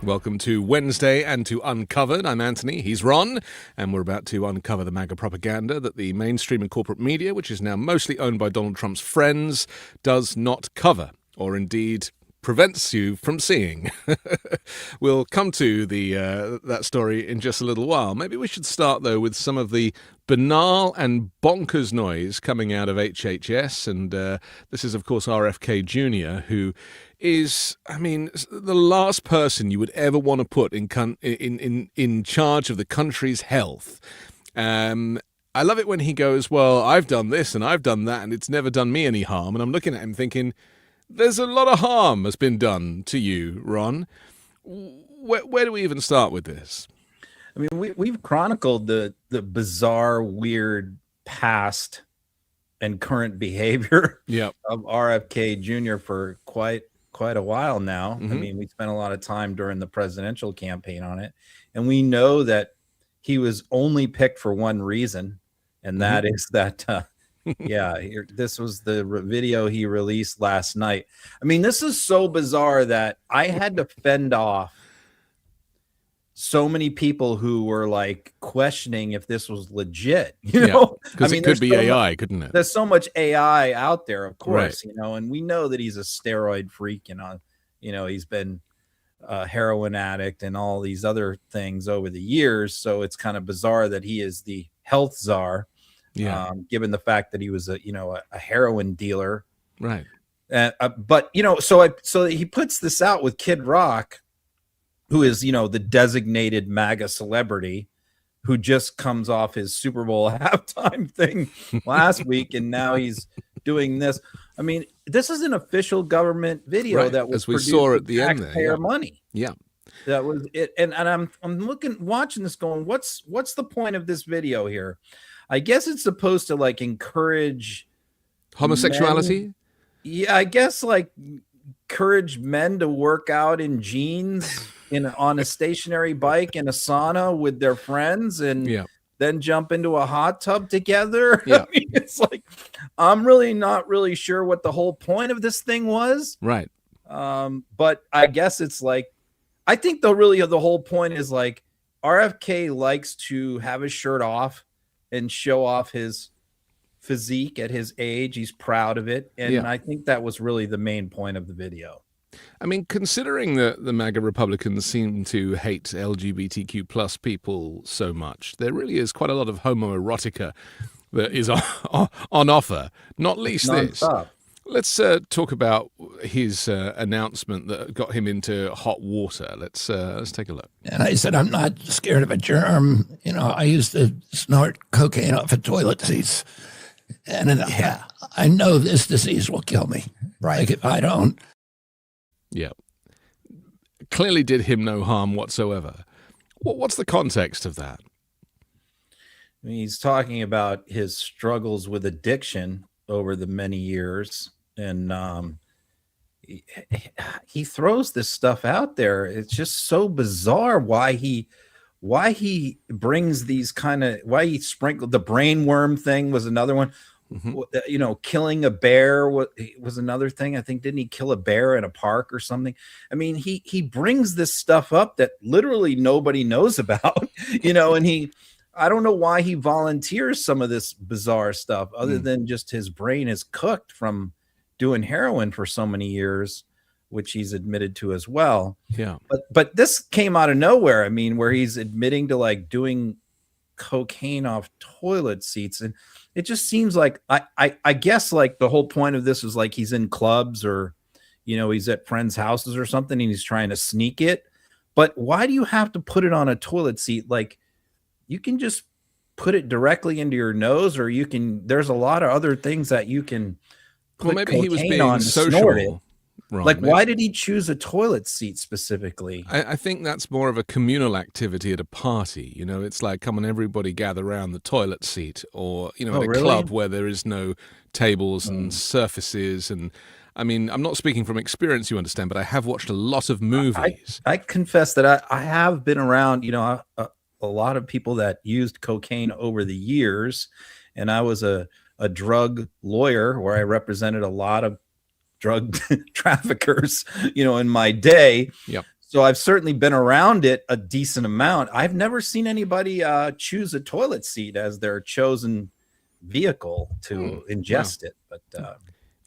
Welcome to Wednesday and to Uncovered. I'm Anthony, he's Ron, and we're about to uncover the MAGA propaganda that the mainstream and corporate media, which is now mostly owned by Donald Trump's friends, does not cover, or indeed prevents you from seeing. We'll come to that story in just a little while. Maybe we should start, though, with some of the banal and bonkers noise coming out of HHS, and this is, of course, RFK Jr., who is, the last person you would ever want to put in charge of the country's health. I love it when he goes, well, I've done this and I've done that, and it's never done me any harm. And I'm looking at him thinking, there's a lot of harm has been done to you, Ron. Where do we even start with this? I mean, we've chronicled the bizarre, weird past and current behavior of RFK Jr. for quite a while now. Mm-hmm. I mean, we spent a lot of time during the presidential campaign on it, and we know that he was only picked for one reason, and that is that this was the video he released last night. I mean, this is so bizarre that I had to fend off so many people who were like questioning if this was legit, because it could be AI, couldn't it? There's so much AI out there, of course, right. And we know that he's a steroid freak, he's been a heroin addict and all these other things over the years. So it's kind of bizarre that he is the health czar, given the fact that he was a heroin dealer. Right. But so he puts this out with Kid Rock, who is, the designated MAGA celebrity who just comes off his Super Bowl halftime thing last week. And now he's doing this. I mean, this is an official government video that was, as we saw at the end there, taxpayer money. Yeah. That was it. And I'm watching this going, what's the point of this video here? I guess it's supposed to like encourage homosexuality. Men. Yeah, I guess like encourage men to work out in jeans on a stationary bike in a sauna with their friends and then jump into a hot tub together. Yeah. I mean, it's like, I'm really not really sure what the whole point of this thing was. Right. But I guess it's like, I think the whole point is like RFK likes to have his shirt off and show off his physique at his age. He's proud of it. And I think that was really the main point of the video. I mean, considering that the MAGA Republicans seem to hate LGBTQ plus people so much, there really is quite a lot of homoerotica that is on offer, not least this. Let's talk about his announcement that got him into hot water. Let's take a look. And I said, I'm not scared of a germ. I used to snort cocaine off of toilet seats. And I know this disease will kill me. Right. Like if I don't. Yeah. Clearly did him no harm whatsoever. What's the context of that? I mean, he's talking about his struggles with addiction over the many years. And he throws this stuff out there. It's just so bizarre why he brings these why he sprinkled the brainworm thing was another one. Mm-hmm. Killing a bear was another thing. I think, didn't he kill a bear in a park or something? I mean, he brings this stuff up that literally nobody knows about, and I don't know why he volunteers some of this bizarre stuff other than just his brain is cooked from doing heroin for so many years, which he's admitted to as well. Yeah. But this came out of nowhere. I mean, where he's admitting to like doing cocaine off toilet seats. And it just seems like, I guess like the whole point of this is like he's in clubs or, he's at friends' houses or something and he's trying to sneak it. But why do you have to put it on a toilet seat? Like you can just put it directly into your nose, or there's a lot of other things that you can put. Well, maybe he was being social. Wrong. Like, why did he choose a toilet seat specifically? I think that's more of a communal activity at a party. It's like, come on, everybody gather around the toilet seat, or, at a club where there is no tables and surfaces. And I mean, I'm not speaking from experience, you understand, but I have watched a lot of movies. I confess that I have been around, a lot of people that used cocaine over the years. And I was a drug lawyer where I represented a lot of drug traffickers, in my day. Yep. So I've certainly been around it a decent amount. I've never seen anybody choose a toilet seat as their chosen vehicle to ingest it. But you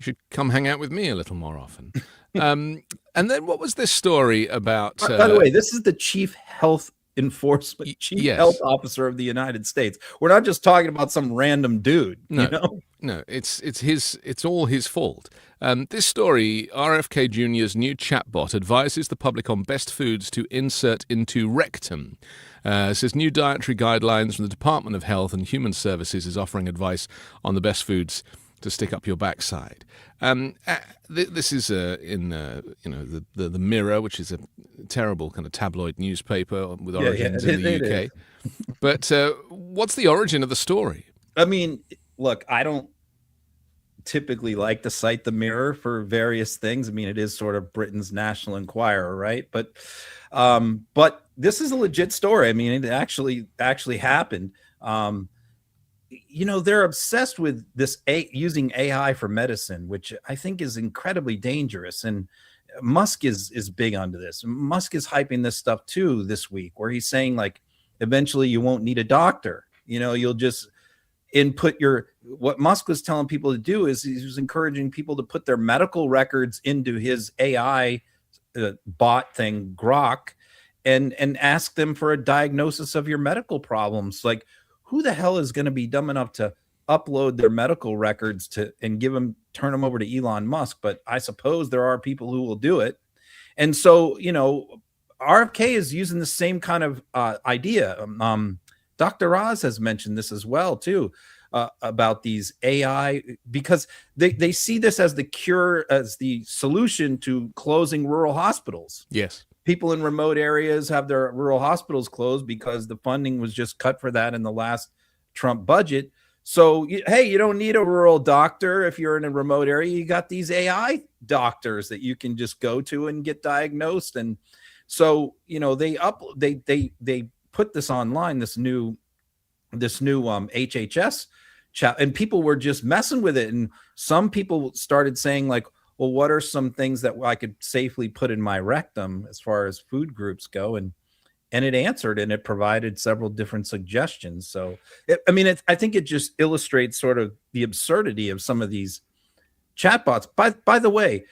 should come hang out with me a little more often. And then what was this story about? By the way, this is the chief health enforcement, health officer of the United States. We're not just talking about some random dude. No, it's all his fault. This story, RFK Jr.'s new chatbot advises the public on best foods to insert into rectum. It says new dietary guidelines from the Department of Health and Human Services is offering advice on the best foods to stick up your backside. This is in the Mirror, which is a terrible kind of tabloid newspaper with origins in the UK. But what's the origin of the story? I mean, look, I don't typically like to cite the Mirror for various things. I mean, it is sort of Britain's National Enquirer, right? But this is a legit story. I mean, it actually happened. They're obsessed with this using AI for medicine, which I think is incredibly dangerous. And Musk is big onto this. Musk is hyping this stuff too this week, where he's saying like, eventually you won't need a doctor. You'll just input what Musk was telling people to do is he was encouraging people to put their medical records into his AI bot thing, Grok, and ask them for a diagnosis of your medical problems. Like, who the hell is going to be dumb enough to upload their medical records and turn them over to Elon Musk? But I suppose there are people who will do it. And so, RFK is using the same kind of idea. Dr. Oz has mentioned this as well, too, about these AI, because they see this as the cure, as the solution to closing rural hospitals. Yes. People in remote areas have their rural hospitals closed because the funding was just cut for that in the last Trump budget. So, hey, you don't need a rural doctor if you're in a remote area. You got these AI doctors that you can just go to and get diagnosed. And so, they put this online, this new HHS chat, and people were just messing with it. And some people started saying like, well, what are some things that I could safely put in my rectum as far as food groups go? And it answered, and it provided several different suggestions. So, I think it just illustrates sort of the absurdity of some of these chatbots. By the way,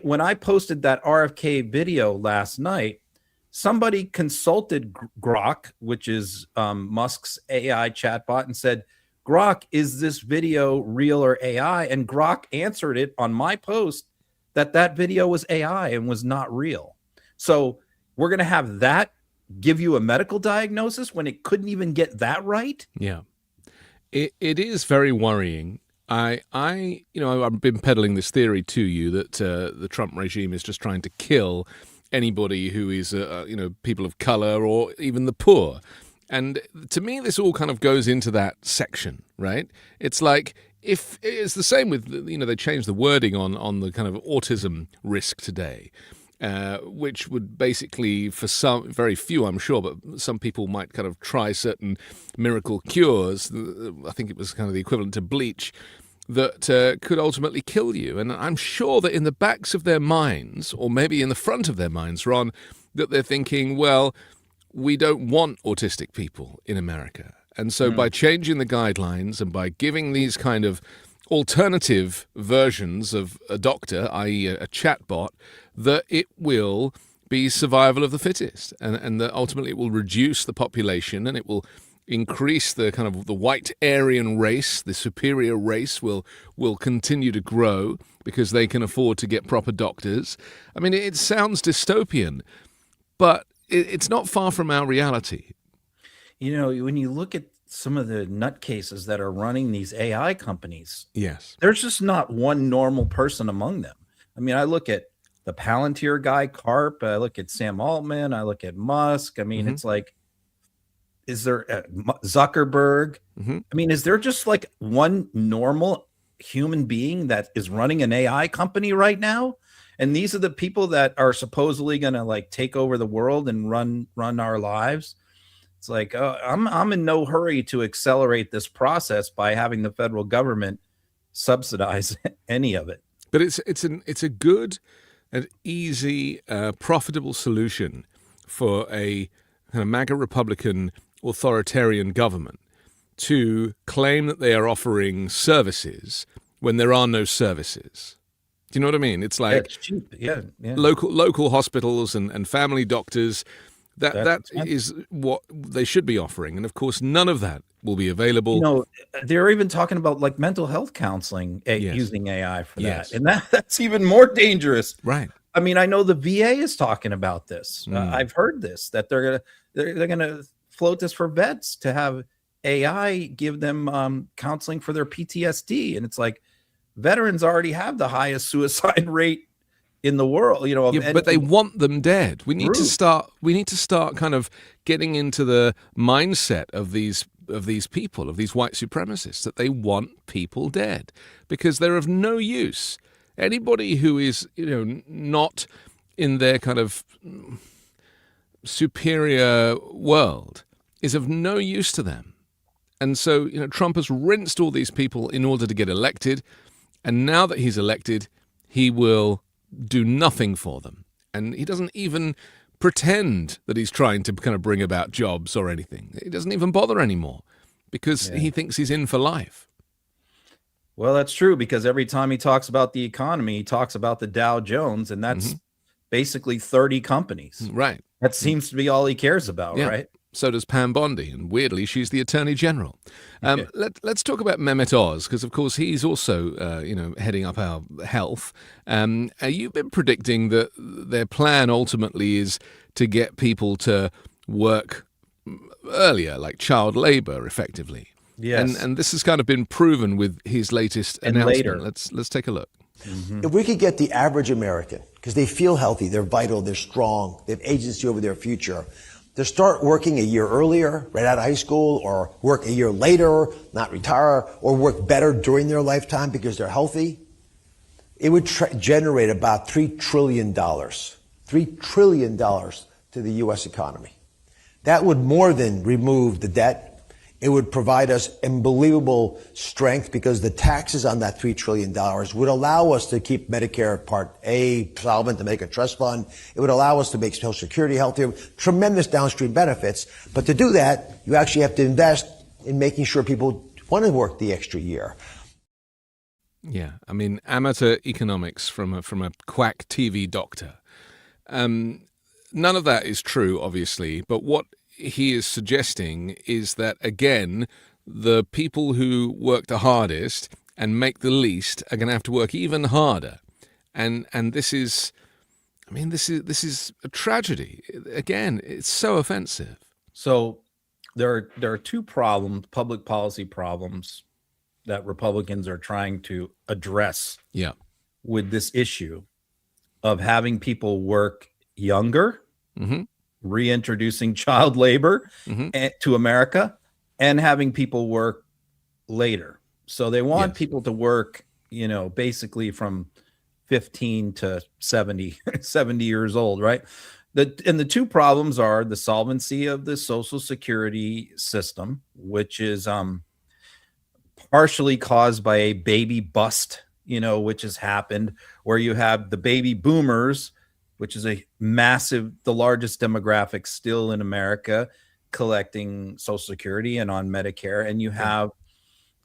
when I posted that RFK video last night, somebody consulted Grok, which is Musk's AI chatbot, and said, Grok, is this video real or AI? And Grok answered it on my post that video was AI and was not real. So we're going to have that give you a medical diagnosis when it couldn't even get that right? Yeah. It is very worrying. I've been peddling this theory to you that the Trump regime is just trying to kill anybody who is, people of color or even the poor. And to me, this all kind of goes into that section, right? It's like, if it's the same with, they changed the wording on the kind of autism risk today, which would basically, for some, very few, I'm sure, but some people might kind of try certain miracle cures. I think it was kind of the equivalent to bleach that could ultimately kill you. And I'm sure that in the backs of their minds, or maybe in the front of their minds, Ron, that they're thinking, well, we don't want autistic people in America. And so by changing the guidelines and by giving these kind of alternative versions of a doctor, i.e. a chatbot, that it will be survival of the fittest, and that ultimately it will reduce the population and it will increase the kind of the white Aryan race, the superior race will continue to grow because they can afford to get proper doctors. I mean, it sounds dystopian, but it's not far from our reality. When you look at some of the nutcases that are running these AI companies, yes, there's just not one normal person among them. I mean, I look at the Palantir guy, Karp, I look at Sam Altman, I look at Musk. I mean, it's like, is there Zuckerberg? I mean, is there just like one normal human being that is running an AI company right now? And these are the people that are supposedly going to like take over the world and run our lives. It's like, I'm in no hurry to accelerate this process by having the federal government subsidize any of it. But it's a good an easy, profitable solution for a kind of MAGA Republican authoritarian government to claim that they are offering services when there are no services. Do you know what I mean? It's like it's cheap. Yeah. local hospitals and family doctors. That is what they should be offering. And of course, none of that will be available. You know, they're even talking about like mental health counseling using AI for that. And that's even more dangerous. Right. I mean, I know the VA is talking about this. I've heard this, that they're gonna float this for vets to have AI give them counseling for their PTSD. And it's like, veterans already have the highest suicide rate in the world, you know. But they want them dead. We need to start kind of getting into the mindset of these people, of these white supremacists, that they want people dead because they're of no use. Anybody who is, you know, not in their kind of superior world is of no use to them. And so, you know, Trump has rinsed all these people in order to get elected. And now that he's elected, he will do nothing for them. And he doesn't even pretend that he's trying to kind of bring about jobs or anything. He doesn't even bother anymore because he thinks he's in for life. Well, that's true, because every time he talks about the economy, he talks about the Dow Jones, and that's basically 30 companies. Right. That seems to be all he cares about, right? So does Pam Bondi, and weirdly, she's the Attorney General. Let's talk about Mehmet Oz, because of course he's also, heading up our health. You've been predicting that their plan ultimately is to get people to work earlier, like child labor, effectively. Yes, and this has kind of been proven with his latest announcement. Let's take a look. If we could get the average American, because they feel healthy, they're vital, they're strong, they have agency over their future, to start working a year earlier, right out of high school, or work a year later, not retire, or work better during their lifetime because they're healthy, it would generate about $3 trillion. $3 trillion to the U.S. economy. That would more than remove the debt. It would provide us unbelievable strength because the taxes on that $3 trillion would allow us to keep Medicare Part A solvent, to make a trust fund. It would allow us to make Social Security healthier, tremendous downstream benefits. But to do that, you actually have to invest in making sure people want to work the extra year. Yeah, I mean, amateur economics from a quack TV doctor. None of that is true, obviously, but what he is suggesting is that, again, the people who work the hardest and make the least are going to have to work even harder. And this is, I mean, this is a tragedy. Again, it's so offensive. So there are two problems, public policy problems, that Republicans are trying to address with this issue of having people work younger, reintroducing child labor to America, and having people work later. So they want people to work, you know, basically from 15 to 70 years old, right? The two problems are the solvency of the Social Security system, which is partially caused by a baby bust, you know, which has happened, where you have the baby boomers, which is a massive, the largest demographic still in America, collecting Social Security and on Medicare. And you have,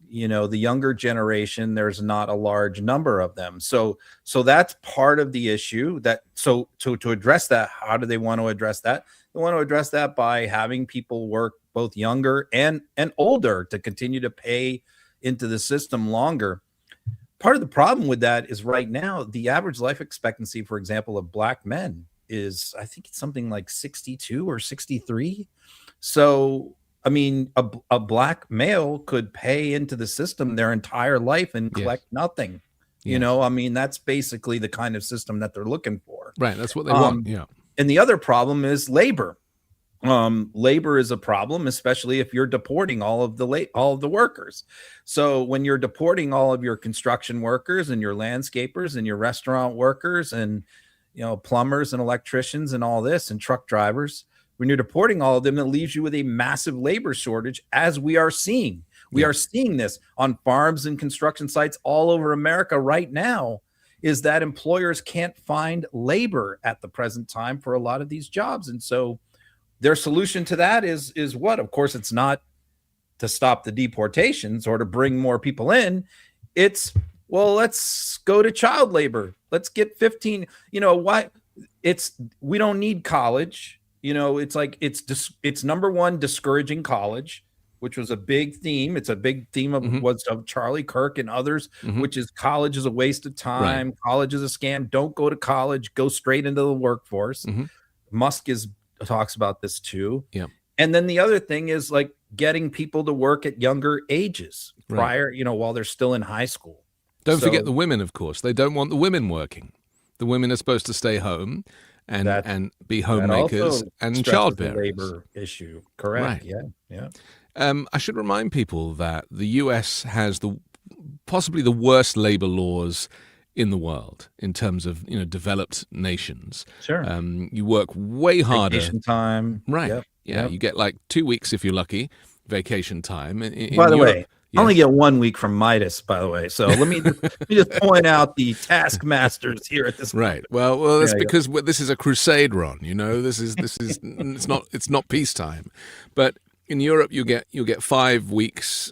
you know, the younger generation, there's not a large number of them. So that's part of the issue. So to address that, how do they want to address that? They want to address that by having people work both younger and older to continue to pay into the system longer. Part of the problem with that is right now, the average life expectancy, for example, of Black men is, I think it's something like 62 or 63. So, I mean, a Black male could pay into the system their entire life and collect nothing. You know, I mean, that's basically the kind of system that they're looking for. Right. That's what they want. Yeah. And the other problem is labor. Labor is a problem, especially if you're deporting all of the workers. So when you're deporting all of your construction workers and your landscapers and your restaurant workers and, you know, plumbers and electricians and all this and truck drivers, when you're deporting all of them, it leaves you with a massive labor shortage, as we are seeing. We are seeing this on farms and construction sites all over America right now. is that employers can't find labor at the present time for a lot of these jobs. And so their solution to that is what? Of course, it's not to stop the deportations or to bring more people in. It's, well, let's go to child labor. Let's get 15, why we don't need college. It's like, it's number one, discouraging college, which was a big theme. It's a big theme of Charlie Kirk and others, which is college is a waste of time. Right. College is a scam. Don't go to college, go straight into the workforce. Musk talks about this too. Yeah. And then the other thing is like getting people to work at younger ages prior, while they're still in high school. Don't forget the women, of course. They don't want the women working. The women are supposed to stay home and be homemakers and childbearers. Labor issue, correct? Right. Yeah. I should remind people that the U.S. has possibly the worst labor laws in the world in terms of developed nations. Sure. You work way harder. Vacation time. Right. Yep. Yeah. Yep. You get like 2 weeks if you're lucky. Vacation time. By the way, I only get 1 week from Midas, by the way. So let me just point out the taskmasters here at this point. Right. Well, that's because this is a crusade, Ron. This is it's not peacetime. But in Europe, you'll get 5 weeks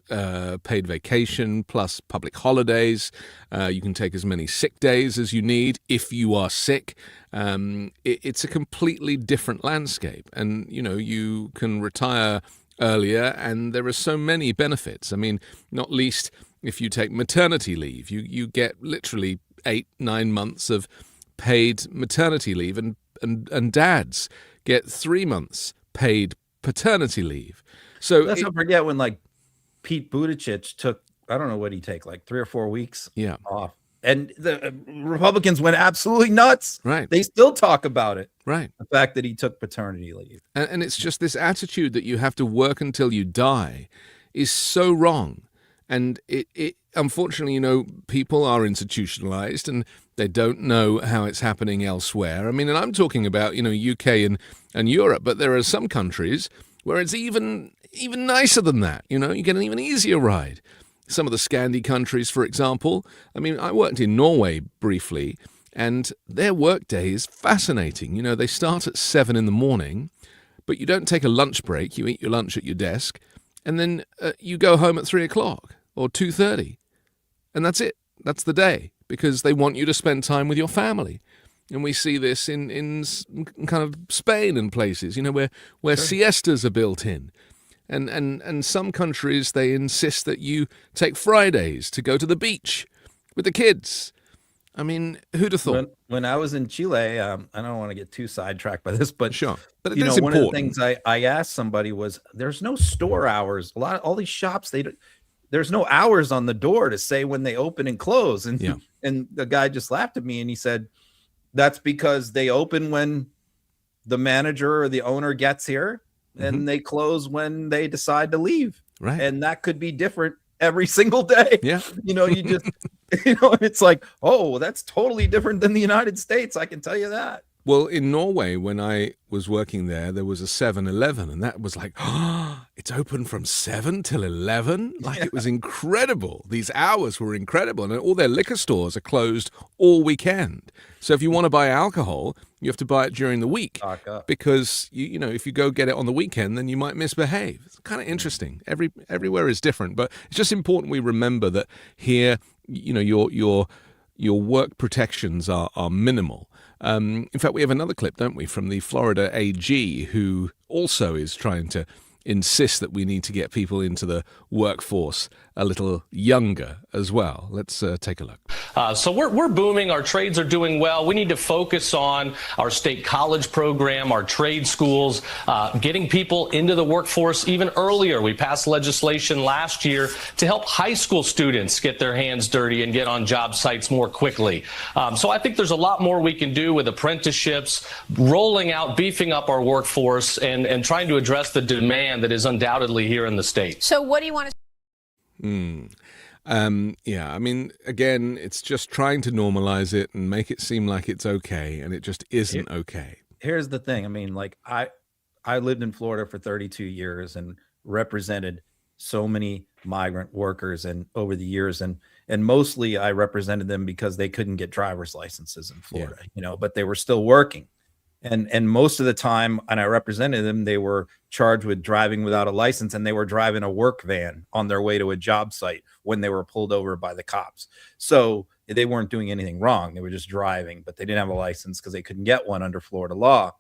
paid vacation plus public holidays. You can take as many sick days as you need if you are sick. It's a completely different landscape, and you can retire earlier, and there are so many benefits. I mean, not least if you take maternity leave, you get literally 8-9 months of paid maternity leave, and dads get 3 months paid paternity leave. So let's not forget when like Pete Buttigieg took, I don't know what he take, like 3 or 4 weeks off. And the Republicans went absolutely nuts. Right. They still talk about it. Right. The fact that he took paternity leave. And it's just this attitude that you have to work until you die is so wrong. And it unfortunately, people are institutionalized and they don't know how it's happening elsewhere. I mean, and I'm talking about, UK and Europe, but there are some countries where it's even nicer than that. You get an even easier ride. Some of the Scandi countries, for example. I mean, I worked in Norway briefly, and their workday is fascinating. They start at 7 in the morning, but you don't take a lunch break. You eat your lunch at your desk, and then you go home at 3 o'clock or 2:30, and that's it. That's the day, because they want you to spend time with your family. And we see this in kind of Spain and places, where siestas are built in. And some countries, they insist that you take Fridays to go to the beach with the kids. I mean, who'd have thought? When I was in Chile, I don't want to get too sidetracked by this, but sure. But one of the things I asked somebody was, there's no store hours. All these shops, there's no hours on the door to say when they open and close. And the guy just laughed at me and he said, that's because they open when the manager or the owner gets here. And they close when they decide to leave. Right. And that could be different every single day. Yeah. You just, it's like, oh, that's totally different than the United States. I can tell you that. Well, in Norway, when I was working there was a 7-Eleven, and that was like, oh, it's open from 7 till 11? Like, it was incredible. These hours were incredible. And all their liquor stores are closed all weekend. So if you want to buy alcohol, you have to buy it during the week. Because, if you go get it on the weekend, then you might misbehave. It's kind of interesting. Everywhere is different. But it's just important we remember that here, your work protections are minimal. In fact, we have another clip, don't we, from the Florida AG, who also is trying to insist that we need to get people into the workforce a little younger as well. Let's take a look. So we're booming. Our trades are doing well. We need to focus on our state college program, our trade schools, getting people into the workforce even earlier. We passed legislation last year to help high school students get their hands dirty and get on job sites more quickly. So I think there's a lot more we can do with apprenticeships, rolling out, beefing up our workforce, and trying to address the demand that is undoubtedly here in the state. So what do you want to... I mean, again, it's just trying to normalize it and make it seem like it's okay, and it just isn't okay. Here's the thing. I mean, like I lived in Florida for 32 years and represented so many migrant workers and over the years. And And mostly I represented them because they couldn't get driver's licenses in Florida, but they were still working. And most of the time, and I represented them, they were charged with driving without a license, and they were driving a work van on their way to a job site when they were pulled over by the cops. So they weren't doing anything wrong. They were just driving, but they didn't have a license because they couldn't get one under Florida law.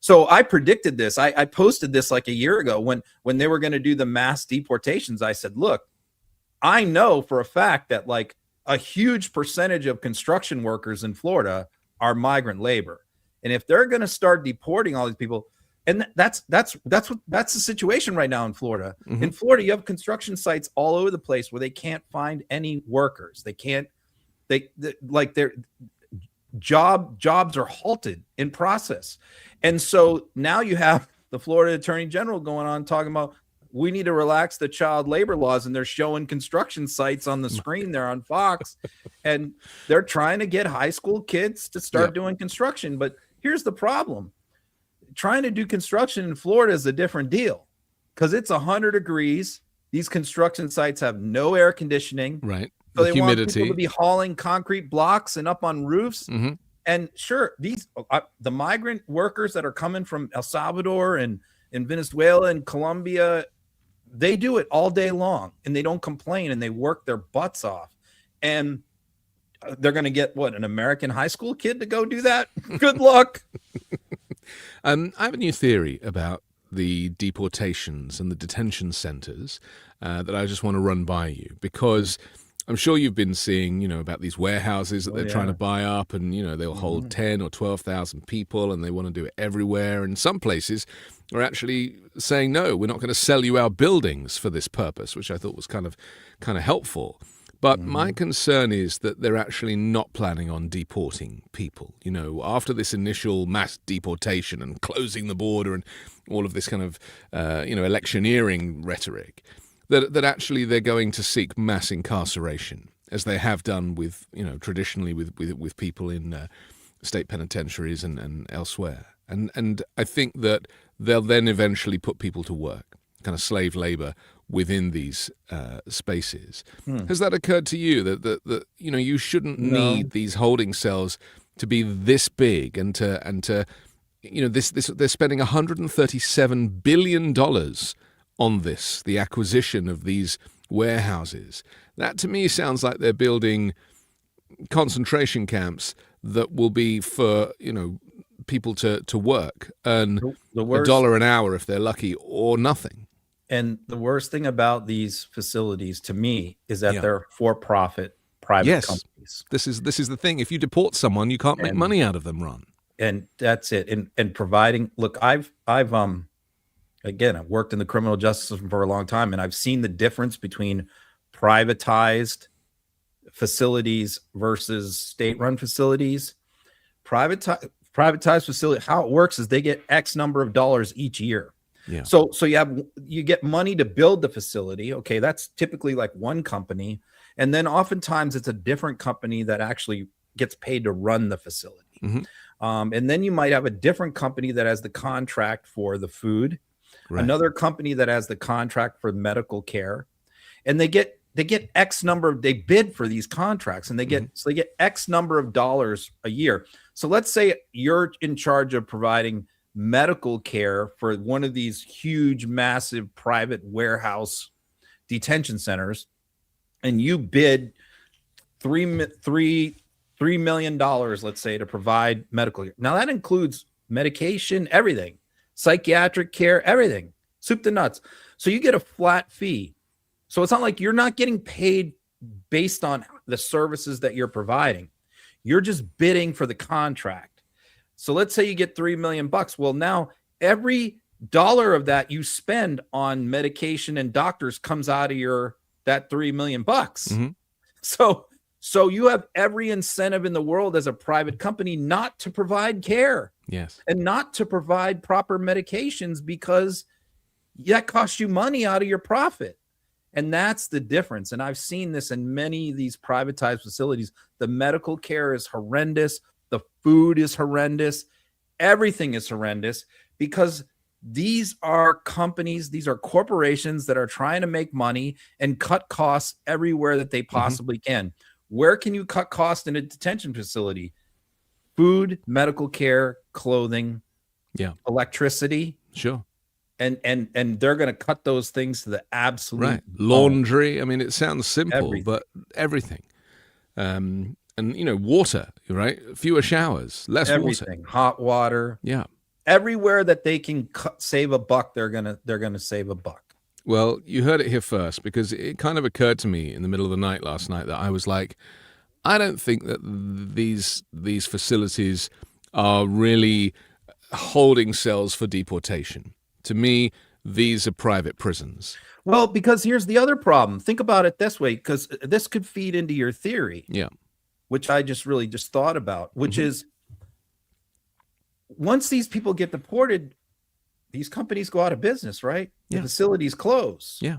So I predicted this. I posted this like a year ago when they were going to do the mass deportations. I said, look, I know for a fact that like a huge percentage of construction workers in Florida are migrant labor. And if they're going to start deporting all these people, and that's the situation right now in Florida. Mm-hmm. In Florida, you have construction sites all over the place where they can't find any workers. Their jobs are halted in process. And so now you have the Florida Attorney General going on talking about we need to relax the child labor laws, and they're showing construction sites on the screen there on Fox, and they're trying to get high school kids to start doing construction. But here's the problem. Trying to do construction in Florida is a different deal because it's 100 degrees. These construction sites have no air conditioning. Right. So they want people to be hauling concrete blocks and up on roofs. Mm-hmm. And sure, the migrant workers that are coming from El Salvador and Venezuela and Colombia, they do it all day long and they don't complain and they work their butts off. And they're going to get an American high school kid to go do that? Good luck. I have a new theory about the deportations and the detention centers that I just want to run by you, because I'm sure you've been seeing, about these warehouses that they're trying to buy up, and, they'll hold 10 or 12,000 people and they want to do it everywhere. And some places are actually saying, no, we're not going to sell you our buildings for this purpose, which I thought was kind of helpful. But my concern is that they're actually not planning on deporting people. After this initial mass deportation and closing the border and all of this kind of, electioneering rhetoric, that actually they're going to seek mass incarceration, as they have done with, traditionally with people in state penitentiaries and elsewhere. And I think that they'll then eventually put people to work, kind of slave labor within these spaces. Has that occurred to you that you shouldn't need these holding cells to be this big and to this they're spending $137 billion on this, the acquisition of these warehouses? That to me sounds like they're building concentration camps that will be for people to work, earn $1 an hour if they're lucky, or nothing. And the worst thing about these facilities to me is that they're for-profit private companies. This is the thing. If you deport someone, you can't make money out of them, Ron. And that's it. And providing, look, I've worked in the criminal justice system for a long time, and I've seen the difference between privatized facilities versus state-run facilities. Privatized facility, how it works is they get X number of dollars each year. Yeah. So you get money to build the facility. Okay, that's typically like one company, and then oftentimes it's a different company that actually gets paid to run the facility. Mm-hmm. And then you might have a different company that has the contract for the food, another company that has the contract for medical care, and they get X number. They bid for these contracts, and they get so they get X number of dollars a year. So let's say you're in charge of providing medical care for one of these huge, massive private warehouse detention centers, and you bid $3 million, let's say, to provide medical care. Now that includes medication, everything, psychiatric care, everything, soup to nuts. So you get a flat fee. So it's not like you're not getting paid based on the services that you're providing. You're just bidding for the contract. So let's say you get $3 million. Well, now every dollar of that you spend on medication and doctors comes out of that $3 million. Mm-hmm. So you have every incentive in the world as a private company not to provide care. Yes. And not to provide proper medications, because that costs you money out of your profit. And that's the difference. And I've seen this in many of these privatized facilities. The medical care is horrendous. The food is horrendous. Everything is horrendous because These are companies, these are corporations that are trying to make money and cut costs everywhere that they possibly can. Where can you cut costs in a detention facility? Food, medical care, clothing, electricity. Sure. And they're going to cut those things to the absolute right. Laundry. I mean, it sounds simple, but everything. And water, right? Fewer showers, less water, hot water. Yeah. Everywhere that they can save a buck, they're gonna save a buck. Well, you heard it here first, because it kind of occurred to me in the middle of the night last night that I was like, I don't think that these facilities are really holding cells for deportation. To me, these are private prisons. Well, because here's the other problem. Think about it this way, because this could feed into your theory. Yeah. Which I just thought about, which is, once these people get deported, these companies go out of business, right? The facilities close. Yeah.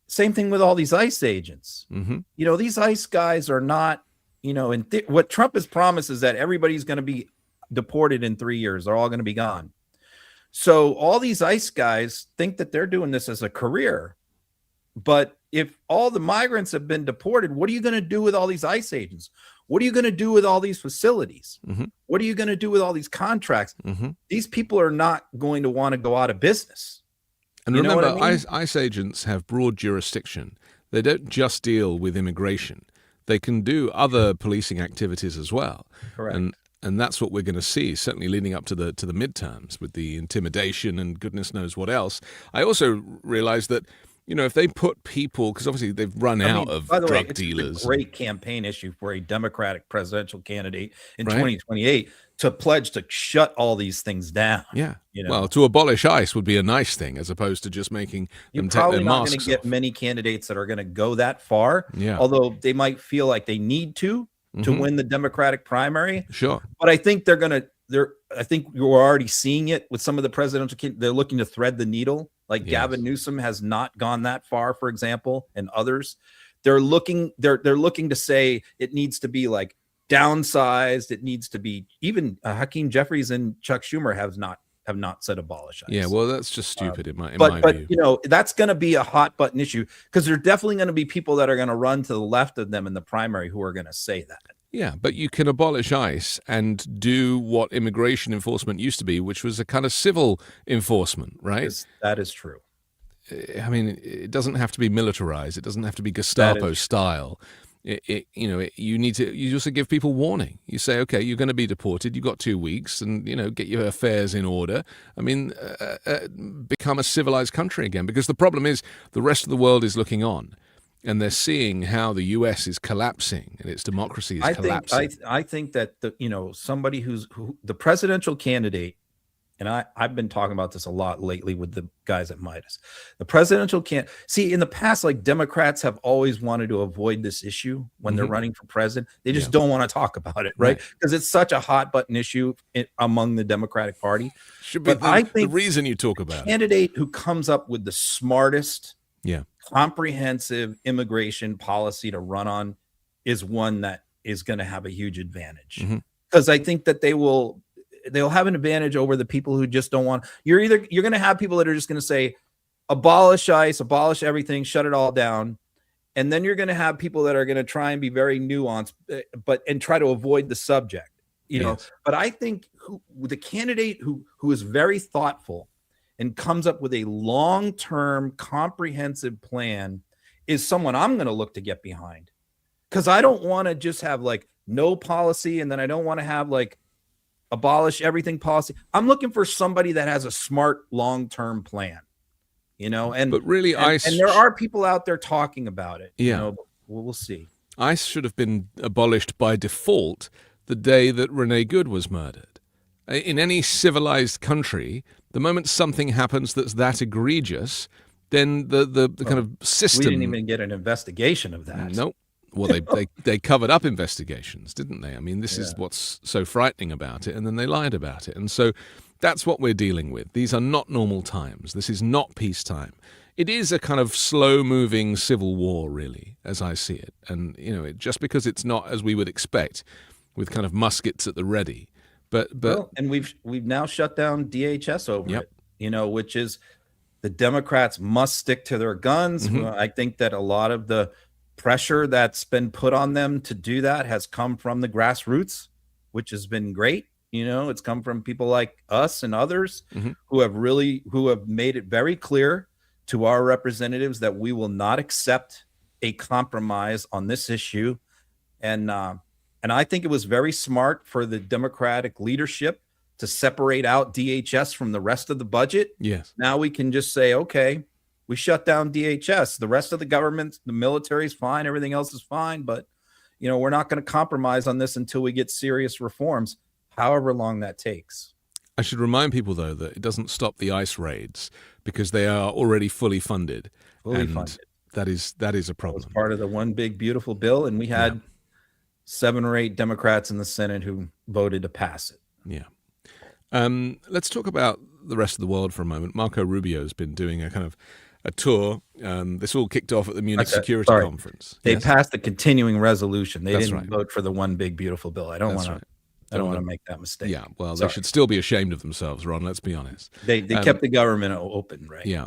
Same thing with all these ICE agents. These ICE guys are not, what Trump has promised is that everybody's going to be deported in 3 years. They're all going to be gone. So all these ICE guys think that they're doing this as a career. But if all the migrants have been deported, what are you going to do with all these ICE agents? What are you going to do with all these facilities? What are you going to do with all these contracts? These people are not going to want to go out of business. And remember, ICE agents have broad jurisdiction. They don't just deal with immigration. They can do other policing activities as well. Correct. And that's what we're going to see, certainly leading up to the midterms, with the intimidation and goodness knows what else. I also realized that, if they put people, because obviously they've run out of drug dealers. It's a great campaign issue for a Democratic presidential candidate in 2028 to pledge to shut all these things down. Yeah. Well, to abolish ICE would be a nice thing, as opposed to just making them take their masks off. You're probably not going to get many candidates that are going to go that far. Yeah. Although they might feel like they need to win the Democratic primary. Sure. But I think I think you're already seeing it with some of the presidential candidates. They're looking to thread the needle. Like Gavin Newsom has not gone that far, for example, and others. They're looking to say it needs to be like downsized. It needs to be, even Hakeem Jeffries and Chuck Schumer have not said abolish ICE. Yeah, well, that's just stupid in my view. But that's going to be a hot button issue, because there are definitely going to be people that are going to run to the left of them in the primary who are going to say that. Yeah, but you can abolish ICE and do what immigration enforcement used to be, which was a kind of civil enforcement, right? That is true. I mean, it doesn't have to be militarized. It doesn't have to be Gestapo style. You also give people warning. You say, okay, you're going to be deported. You've got 2 weeks, and get your affairs in order. I mean, become a civilized country again. Because the problem is, the rest of the world is looking on, and they're seeing how the U.S. is collapsing and its democracy is collapsing. I think that somebody who's the presidential candidate, and I've been talking about this a lot lately with the guys at Midas. The presidential in the past, like, Democrats have always wanted to avoid this issue when they're running for president. They just don't want to talk about it, right? Because it's such a hot button issue among the Democratic Party. Should be the reason you talk about it. The candidate who comes up with the smartest, comprehensive immigration policy to run on is one that is going to have a huge advantage, because I think that they'll have an advantage over the people who just don't want. You're going to have people that are just going to say abolish ICE, abolish everything, shut it all down, and then you're going to have people that are going to try and be very nuanced, and try to avoid the subject. But I think the candidate who is very thoughtful and comes up with a long-term comprehensive plan is someone I'm going to look to get behind, because I don't want to just have like no policy, and then I don't want to have like abolish everything policy. I'm looking for somebody that has a smart long-term plan, but really, ICE, and there are people out there talking about it. We'll see. ICE should have been abolished by default the day that Renee Good was murdered. In any civilized country, the moment something happens that's that egregious, then the kind of system. We didn't even get an investigation of that. Nope. Well, they covered up investigations, didn't they? I mean, this is what's so frightening about it, and then they lied about it. And so that's what we're dealing with. These are not normal times. This is not peacetime. It is a kind of slow-moving civil war, really, as I see it. And, just because it's not as we would expect, with kind of muskets at the ready. But and we've now shut down DHS over it. which is the Democrats must stick to their guns. I think that a lot of the pressure that's been put on them to do that has come from the grassroots, which has been great. It's come from people like us and others who have made it very clear to our representatives that we will not accept a compromise on this issue. And I think it was very smart for the Democratic leadership to separate out DHS from the rest of the budget. Yes. Now we can just say, okay, we shut down DHS. The rest of the government, the military is fine. Everything else is fine. But, we're not going to compromise on this until we get serious reforms, however long that takes. I should remind people, though, that it doesn't stop the ICE raids because they are already fully funded. Funded. That is a problem. It was part of the one big beautiful bill, and we had 7 or 8 Democrats in the Senate who voted to pass it. Yeah. Let's talk about the rest of the world for a moment. Marco Rubio has been doing a kind of a tour. This all kicked off at the Munich Security Conference. They passed the continuing resolution. They didn't vote for the one big beautiful bill. I don't want to make that mistake. Yeah, well, they should still be ashamed of themselves, Ron. Let's be honest. They kept the government open, right? Yeah.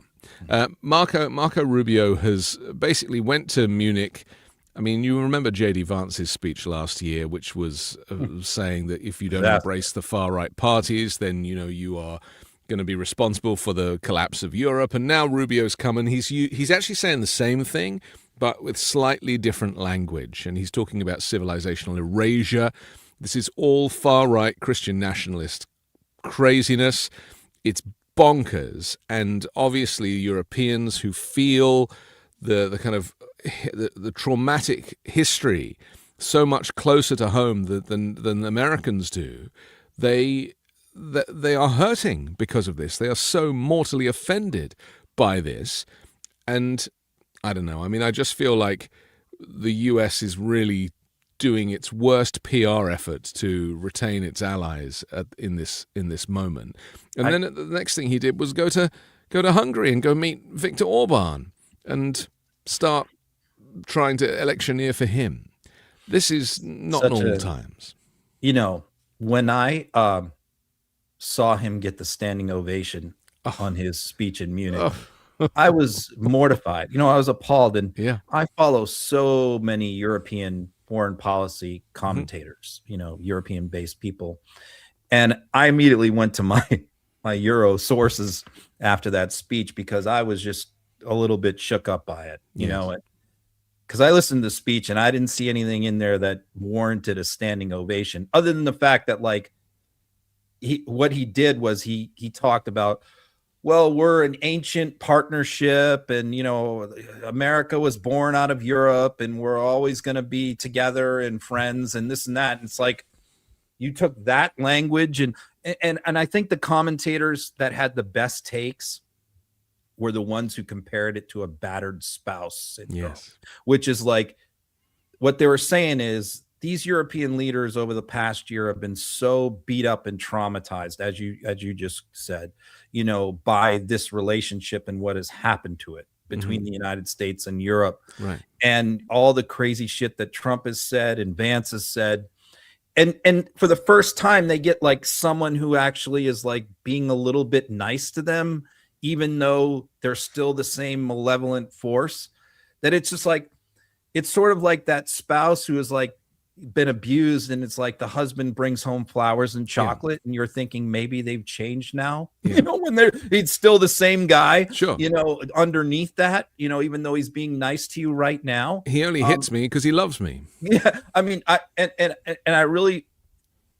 Marco Rubio has basically went to Munich. I mean, you remember J.D. Vance's speech last year, which was saying that if you don't embrace the far-right parties, then, you are going to be responsible for the collapse of Europe. And now Rubio's come and he's actually saying the same thing, but with slightly different language. And he's talking about civilizational erasure. This is all far-right Christian nationalist craziness. It's bonkers. And obviously Europeans who feel the kind of the traumatic history so much closer to home than Americans do, they are hurting because of this. They are so mortally offended by this. And I don't know. I mean, I just feel like the US is really doing its worst PR effort to retain its allies in this moment. And then the next thing he did was go to Hungary and go meet Victor Orban and start trying to electioneer for him. This is not normal times. When I saw him get the standing ovation on his speech in Munich, I was mortified. I was appalled. And I follow so many European foreign policy commentators, European-based people. And I immediately went to my Euro sources after that speech because I was just a little bit shook up by it, because I listened to the speech and I didn't see anything in there that warranted a standing ovation, other than the fact that what he did was he talked about, well, we're an ancient partnership and, America was born out of Europe and we're always going to be together and friends and this and that. And it's like, you took that language and I think the commentators that had the best takes were the ones who compared it to a battered spouse syndrome, which is like what they were saying is these European leaders over the past year have been so beat up and traumatized, as you just said, by this relationship and what has happened to it between the United States and Europe, right? And all the crazy shit that Trump has said and Vance has said. And for the first time, they get like someone who actually is like being a little bit nice to them, even though they're still the same malevolent force. That it's just like, it's sort of like that spouse who has like been abused, and it's like the husband brings home flowers and chocolate, and you're thinking maybe they've changed now, when he's still the same guy, sure, underneath that, even though he's being nice to you right now. He only hits me because he loves me. Yeah, I mean, I really,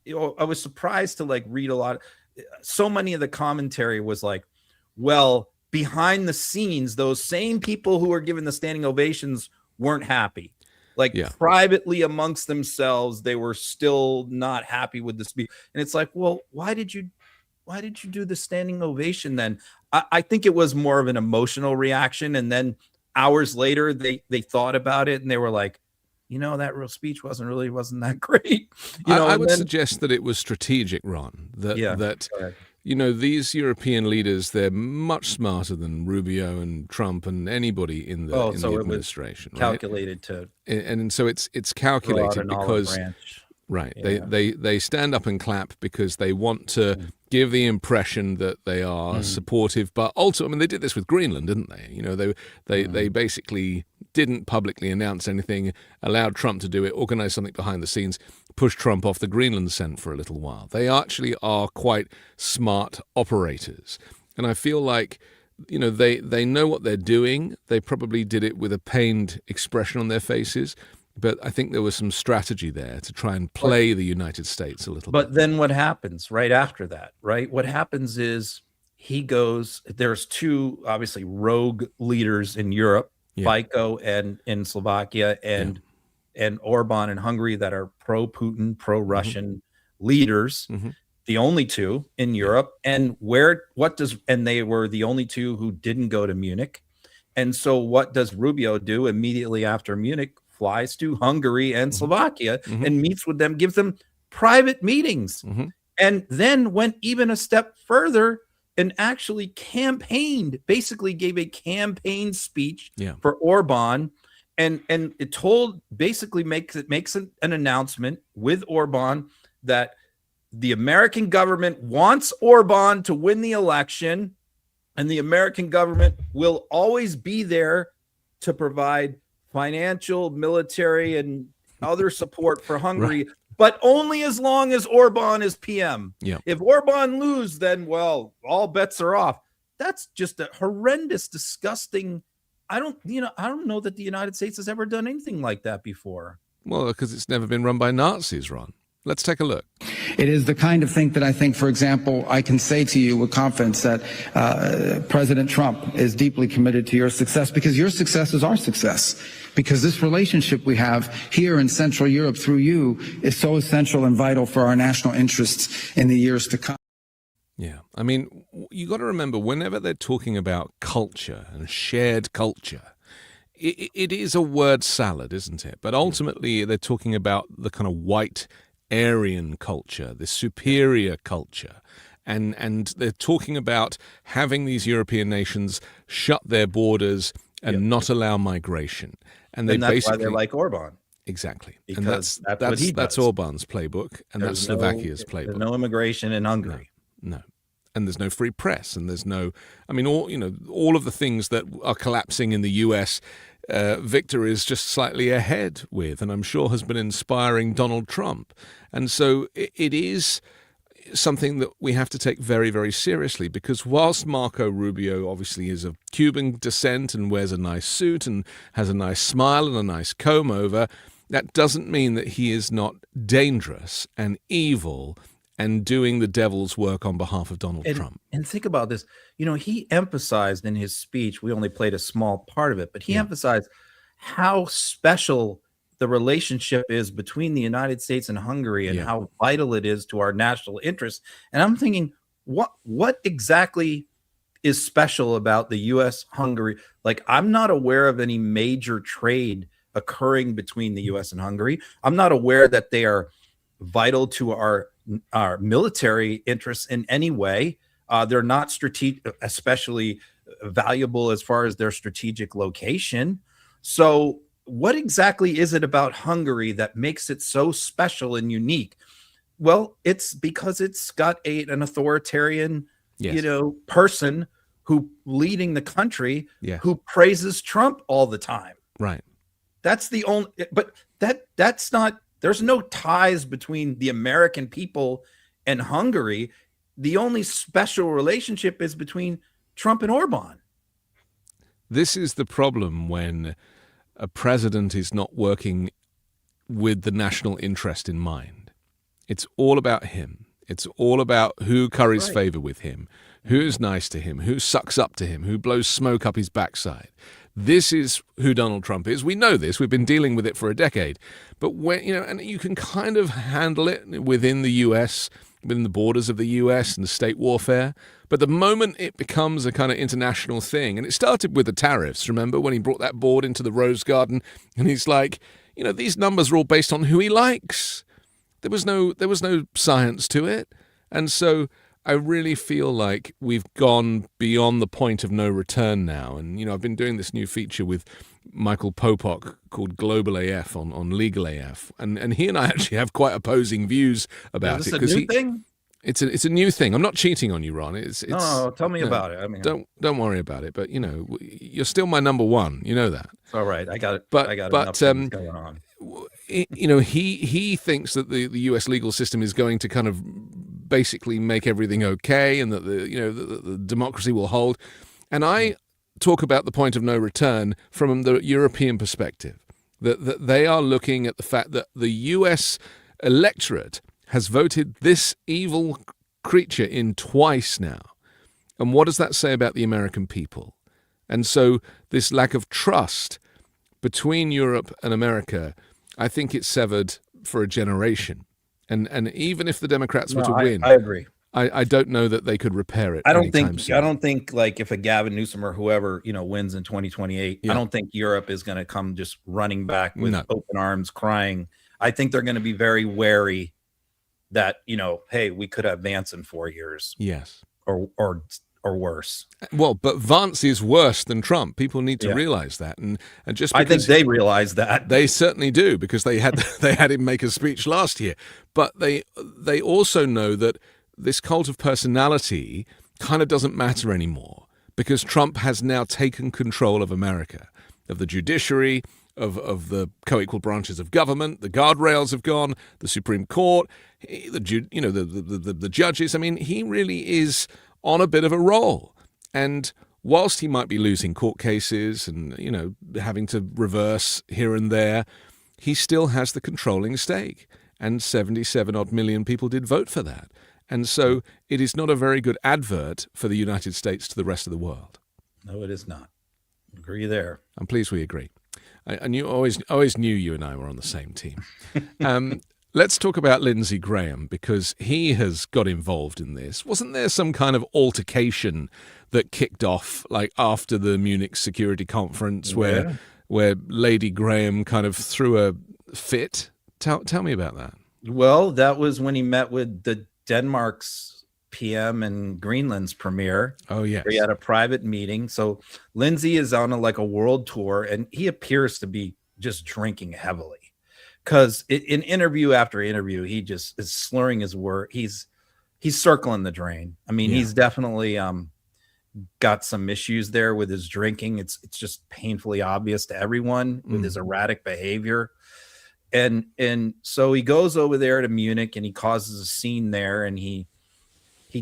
I was surprised to like read a lot. So many of the commentary was like, well, behind the scenes, those same people who were given the standing ovations weren't happy. Like privately amongst themselves, they were still not happy with the speech. And it's like, well, why did you do the standing ovation then? I think it was more of an emotional reaction. And then hours later, they thought about it and they were like, that real speech wasn't that great. I would suggest that it was strategic, Ron. These European leaders, they're much smarter than Rubio and Trump and anybody in the administration. Calculated to, and so it's calculated because, right? They stand up and clap because they want to give the impression that they are supportive, but ultimately, I mean, they did this with Greenland, didn't they? You know, they basically didn't publicly announce anything, allowed Trump to do it, organized something behind the scenes, pushed Trump off the Greenland scent for a little while. They actually are quite smart operators. And I feel like, you know, they know what they're doing. They probably did it with a pained expression on their faces. But I think there was some strategy there to try and play the United States a little bit. But then what happens right after that, right? What happens is there's two, obviously, rogue leaders in Europe, Fico and in Slovakia, and Orban in Hungary, that are pro-Putin, pro-Russian leaders, the only two in Europe. And they were the only two who didn't go to Munich. And so what does Rubio do immediately after Munich? Flies to Hungary and Slovakia and meets with them, gives them private meetings, and then went even a step further and actually campaigned, basically gave a campaign speech for Orban, and it makes an announcement with Orban that the American government wants Orban to win the election, and the American government will always be there to provide financial, military, and other support for Hungary, but only as long as Orban is PM. If Orban loses, then, well, all bets are off. That's just a horrendous, disgusting. I don't know that the United States has ever done anything like that before. Well, because it's never been run by Nazis, Ron. Let's take a look. It is the kind of thing that I think, for example, I can say to you with confidence that President Trump is deeply committed to your success, because your success is our success. Because this relationship we have here in Central Europe through you is so essential and vital for our national interests in the years to come. Yeah, I mean, you got to remember, whenever they're talking about culture and shared culture, it is a word salad, isn't it? But ultimately, they're talking about the kind of white Aryan culture, the superior culture. And they're talking about having these European nations shut their borders and not allow migration. And that's basically why they're like Orban. Exactly. Because and that's what he does. That's Orban's playbook, and that's Slovakia's playbook. There's no immigration in Hungary. No. And there's no free press, and there's no, I mean, all of the things that are collapsing in the US, Victor is just slightly ahead with, and I'm sure has been inspiring Donald Trump. And so it is something that we have to take very, very seriously, because whilst Marco Rubio obviously is of Cuban descent and wears a nice suit and has a nice smile and a nice comb over, that doesn't mean that he is not dangerous and evil and doing the devil's work on behalf of Donald Trump. And think about this. He emphasized in his speech, we only played a small part of it, but he emphasized how special the relationship is between the United States and Hungary, and how vital it is to our national interests. And I'm thinking, what exactly is special about the U.S.-Hungary? Like, I'm not aware of any major trade occurring between the U.S. and Hungary. I'm not aware that they are vital to our military interests in any way. They're not especially valuable as far as their strategic location. So what exactly is it about Hungary that makes it so special and unique? Well, it's because it's got an authoritarian, person who leading the country who praises Trump all the time. Right. That's the only, but that's not, there's no ties between the American people and Hungary. The only special relationship is between Trump and Orban. This is the problem when a president is not working with the national interest in mind. It's all about him. It's all about who curries favor with him, who's nice to him, who sucks up to him, who blows smoke up his backside. This is who Donald Trump is. We know this. We've been dealing with it for a decade. But when, and you can kind of handle it within the U.S., within the borders of the U.S. and the state warfare. But the moment it becomes a kind of international thing, and it started with the tariffs, remember, when he brought that board into the Rose Garden, and he's like, these numbers are all based on who he likes. There was no science to it. And so I really feel like we've gone beyond the point of no return now. And, I've been doing this new feature with Michael Popok called Global AF on Legal AF. And he and I actually have quite opposing views about it. Is this a new thing? It's a new thing. I'm not cheating on you, Ron. No, tell me about it. I mean, don't worry about it. But you're still my number one. You know that. It's all right. I got it. But I got enough things going on. He thinks that the U.S. legal system is going to kind of basically make everything okay, and that the democracy will hold. And I talk about the point of no return from the European perspective, that they are looking at the fact that the U.S. electorate has voted this evil creature in twice now. And what does that say about the American people? And so this lack of trust between Europe and America, I think it's severed for a generation. And even if the Democrats were to win, I agree. I don't know that they could repair it. I don't think like if a Gavin Newsom or whoever, wins in 2028, I don't think Europe is going to come just running back with open arms crying. I think they're going to be very wary that, hey, we could have Vance in 4 years. Yes. Or worse. Well, but Vance is worse than Trump. People need to realize that. And just I think they realize that. They certainly do, because they had him make a speech last year. But they also know that this cult of personality kind of doesn't matter anymore, because Trump has now taken control of America, of the judiciary, of the co-equal branches of government. The guardrails have gone, the Supreme Court, the judges. I mean, he really is on a bit of a roll. And whilst he might be losing court cases and, having to reverse here and there, he still has the controlling stake. And 77-odd million people did vote for that. And so it is not a very good advert for the United States to the rest of the world. No, it is not. Agree there. I'm pleased we agree. I always knew you and I were on the same team. Let's talk about Lindsey Graham, because he has got involved in this. Wasn't there some kind of altercation that kicked off like after the Munich Security Conference where Lady Graham kind of threw a fit? Tell me about that. Well, that was when he met with the Denmark's PM and Greenland's premier. Oh, yes. He had a private meeting. So Lindsey is on a world tour, and he appears to be just drinking heavily, because in interview after interview, he just is slurring his word. He's circling the drain. I mean, he's definitely got some issues there with his drinking. It's just painfully obvious to everyone with his erratic behavior. And so he goes over there to Munich and he causes a scene there, and he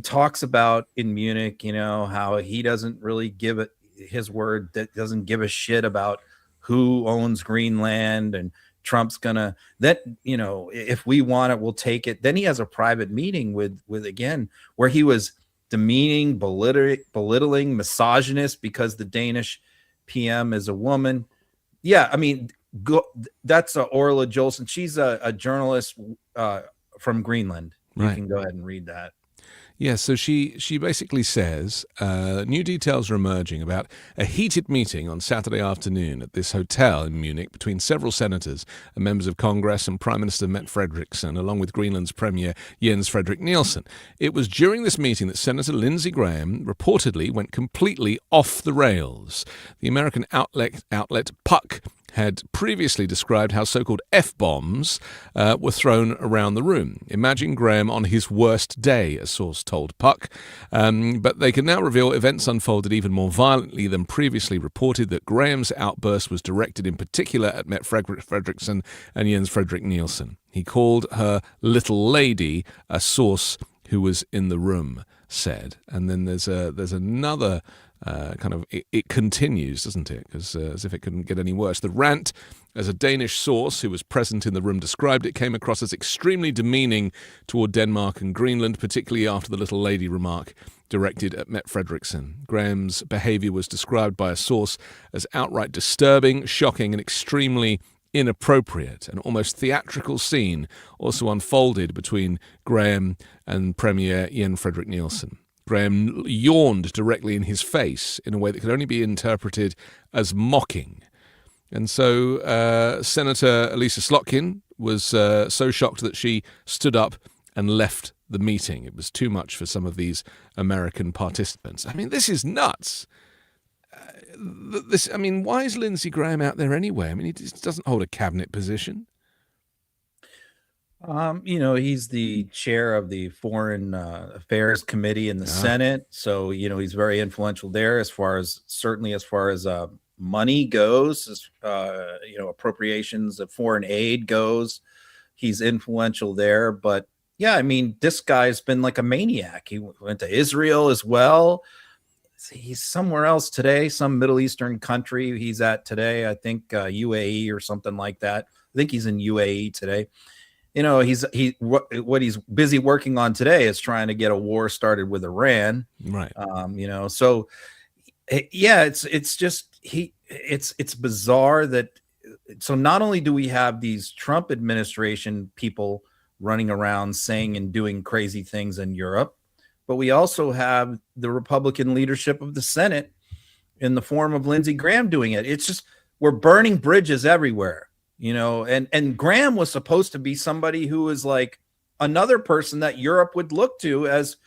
talks about in Munich, how he doesn't really give his word, that doesn't give a shit about who owns Greenland, and Trump's gonna if we want it, we'll take it. Then he has a private meeting with again, where he was demeaning, belittling, misogynist because the Danish PM is a woman. Yeah, I mean, that's Orla Jolson. She's a journalist from Greenland. You can go ahead and read that. Yeah, so she basically says new details are emerging about a heated meeting on Saturday afternoon at this hotel in Munich between several senators and members of Congress and Prime Minister Mette Frederiksen, along with Greenland's Premier Jens Frederik Nielsen. It was during this meeting that Senator Lindsey Graham reportedly went completely off the rails. The American outlet Puck had previously described how so-called F-bombs were thrown around the room. Imagine Graham on his worst day, a source told Puck. But they can now reveal events unfolded even more violently than previously reported, that Graham's outburst was directed in particular at Mette Frederiksen and Jens Frederik Nielsen. He called her little lady, a source who was in the room said. And then there's another it continues, doesn't it? Because as if it couldn't get any worse. The rant, as a Danish source who was present in the room described it, came across as extremely demeaning toward Denmark and Greenland, particularly after the little lady remark directed at Mette Frederiksen. Graham's behavior was described by a source as outright disturbing, shocking, and extremely inappropriate. An almost theatrical scene also unfolded between Graham and Premier Jens Frederik Nielsen. Graham yawned directly in his face in a way that could only be interpreted as mocking. And so Senator Elisa Slotkin was so shocked that she stood up and left the meeting. It was too much for some of these American participants. I mean, this is nuts. Why is Lindsey Graham out there anyway? I mean, he doesn't hold a cabinet position. He's the chair of the Foreign Affairs Committee in the Senate. So, he's very influential there as far as money goes, appropriations of foreign aid goes. He's influential there. But yeah, I mean, this guy's been like a maniac. He went to Israel as well. He's somewhere else today, some Middle Eastern country he's at today. I think UAE or something like that. I think he's in UAE today. What he's busy working on today is trying to get a war started with Iran. Right. So yeah, it's bizarre that. So not only do we have these Trump administration people running around saying and doing crazy things in Europe, but we also have the Republican leadership of the Senate in the form of Lindsey Graham doing it. It's just, we're burning bridges everywhere. And Graham was supposed to be somebody who is like another person that Europe would look to as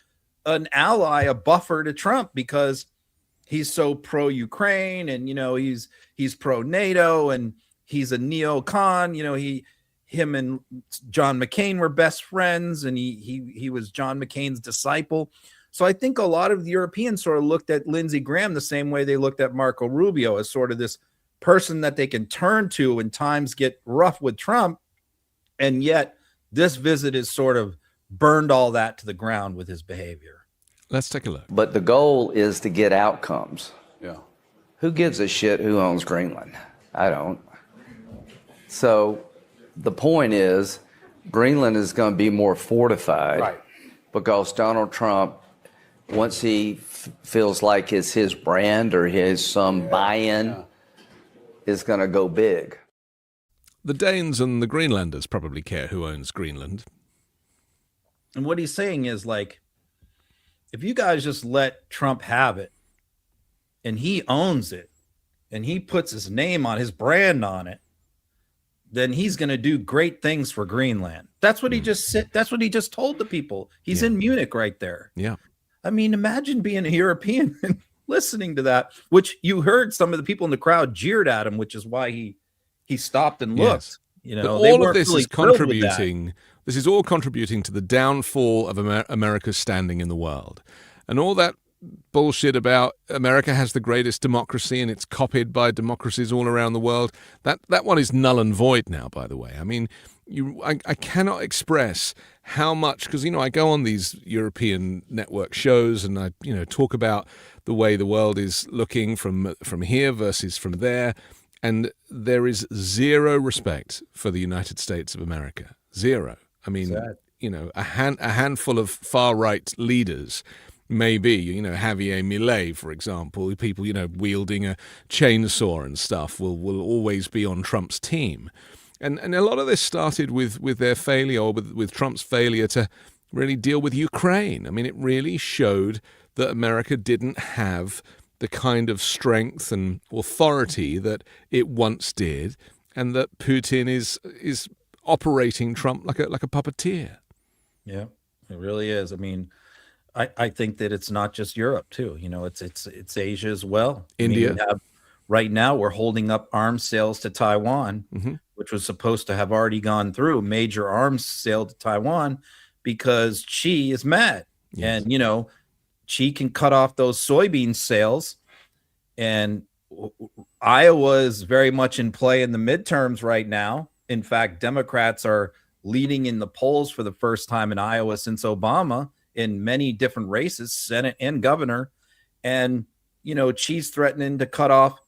an ally, a buffer to Trump, because he's so pro-Ukraine and, he's pro-NATO and he's a neocon. Him and John McCain were best friends, and he was John McCain's disciple. So I think a lot of the Europeans sort of looked at Lindsey Graham the same way they looked at Marco Rubio, as sort of this person that they can turn to when times get rough with Trump. And yet this visit is sort of burned all that to the ground with his behavior. Let's take a look. But the goal is to get outcomes. Yeah. Who gives a shit who owns Greenland? I don't. So the point is, Greenland is going to be more fortified, Right. because Donald Trump, once he feels like it's his brand or some buy-in, is going to go big. The Danes and the Greenlanders probably care who owns Greenland. And what he's saying is, like, if you guys just let Trump have it and he owns it and he puts his name on, his brand on it, then he's going to do great things for Greenland. That's what he just said. That's what he just told the people. He's in Munich right there. Yeah. I mean, imagine being a European and listening to that, which you heard some of the people in the crowd jeered at him, which is why he stopped and looked. But all of this is contributing. This is all contributing to the downfall of America's standing in the world. And all that bullshit about America has the greatest democracy and it's copied by democracies all around the world, that one is null and void now, by the way. I mean, I cannot express how much, because, I go on these European network shows and I, talk about the way the world is looking from here versus from there. And there is zero respect for the United States of America. Zero. I mean, a handful of far-right leaders, maybe, Javier Milei, for example, people, wielding a chainsaw and stuff will always be on Trump's team. And a lot of this started with their failure, or with Trump's failure to really deal with Ukraine. I mean, it really showed that America didn't have the kind of strength and authority that it once did, and that Putin is operating Trump like a puppeteer. Yeah, it really is. I mean, I think that it's not just Europe too. It's Asia as well. India. Right now, we're holding up arms sales to Taiwan, which was supposed to have already gone through, major arms sale to Taiwan, because Xi is mad. Yes. And, Xi can cut off those soybean sales. And Iowa is very much in play in the midterms right now. In fact, Democrats are leading in the polls for the first time in Iowa since Obama in many different races, Senate and governor. And, Xi's threatening to cut off,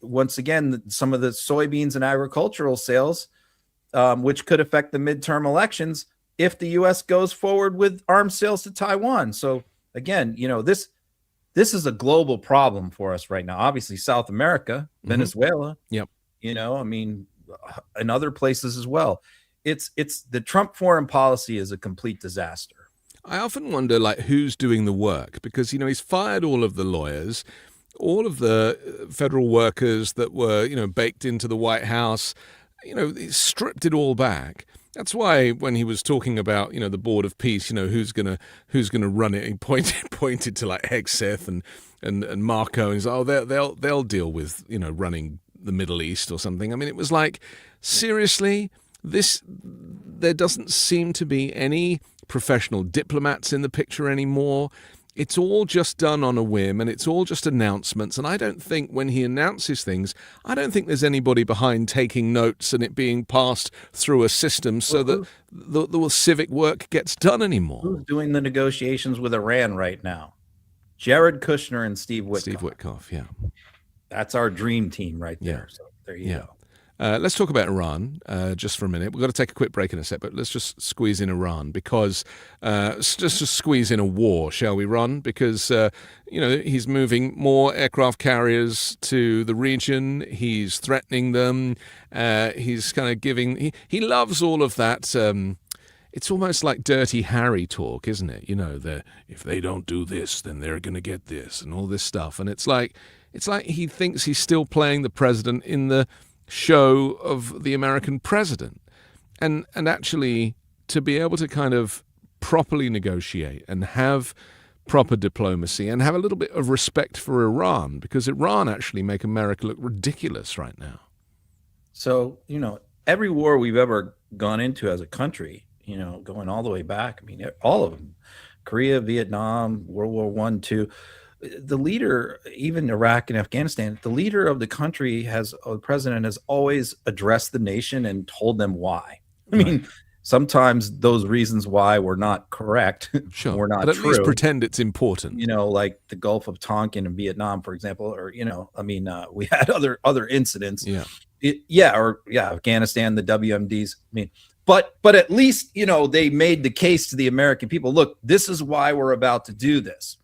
once again, some of the soybeans and agricultural sales, which could affect the midterm elections if the U.S. goes forward with arms sales to Taiwan. So, again, this is a global problem for us right now. Obviously, South America, Venezuela, and other places as well. It's the Trump foreign policy is a complete disaster. I often wonder, who's doing the work, because, he's fired all of the lawyers, all of the federal workers that were, baked into the White House, he stripped it all back. That's why when he was talking about, the Board of Peace, who's gonna run it, he pointed to Hegseth and Marco, and he's like, oh, they'll deal with, running the Middle East or something. I mean, it was like, seriously, this there doesn't seem to be any professional diplomats in the picture anymore. It's all just done on a whim, and it's all just announcements. And I don't think when he announces things, I don't think there's anybody behind taking notes and it being passed through a system so that the civic work gets done anymore. Who's doing the negotiations with Iran right now? Jared Kushner and Steve Witkoff. Steve Witkoff, yeah. That's our dream team right there. Yeah. So there you go. Let's talk about Iran just for a minute. We've got to take a quick break in a sec, but let's just squeeze in Iran because just squeeze in a war, shall we, Ron? Because, he's moving more aircraft carriers to the region. He's threatening them. He's kind of giving... He loves all of that... it's almost like Dirty Harry talk, isn't it? If they don't do this, then they're going to get this and all this stuff. And it's like he thinks he's still playing the president in the show of the American president. And actually, to be able to kind of properly negotiate and have proper diplomacy and have a little bit of respect for Iran, because Iran actually make America look ridiculous right now. So, every war we've ever gone into as a country, going all the way back, all of them, Korea, Vietnam, World War I, II, the leader, even Iraq and Afghanistan, the leader of the country the president has always addressed the nation and told them why. Sometimes those reasons why were not correct. Sure. Were not but at true. least pretend it's important. Like the Gulf of Tonkin in Vietnam, for example, or, we had other incidents. Afghanistan, the WMDs. But at least, they made the case to the American people. Look, this is why we're about to do this.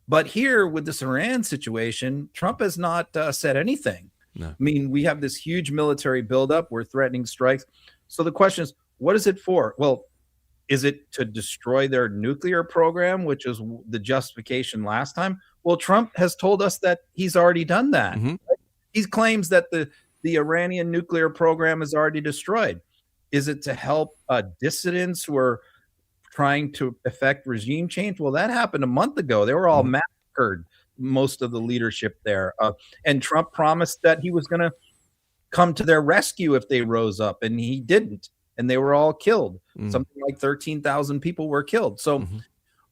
But here with this Iran situation, Trump has not said anything. No. We have this huge military buildup. We're threatening strikes. So the question is, what is it for? Well, is it to destroy their nuclear program, which is the justification last time? Well, Trump has told us that he's already done that. Mm-hmm. He claims that the Iranian nuclear program is already destroyed. Is it to help dissidents who are trying to effect regime change? Well, that happened a month ago. They were all massacred, most of the leadership there. And Trump promised that he was going to come to their rescue if they rose up, and he didn't. And they were all killed. Something like 13,000 people were killed. So,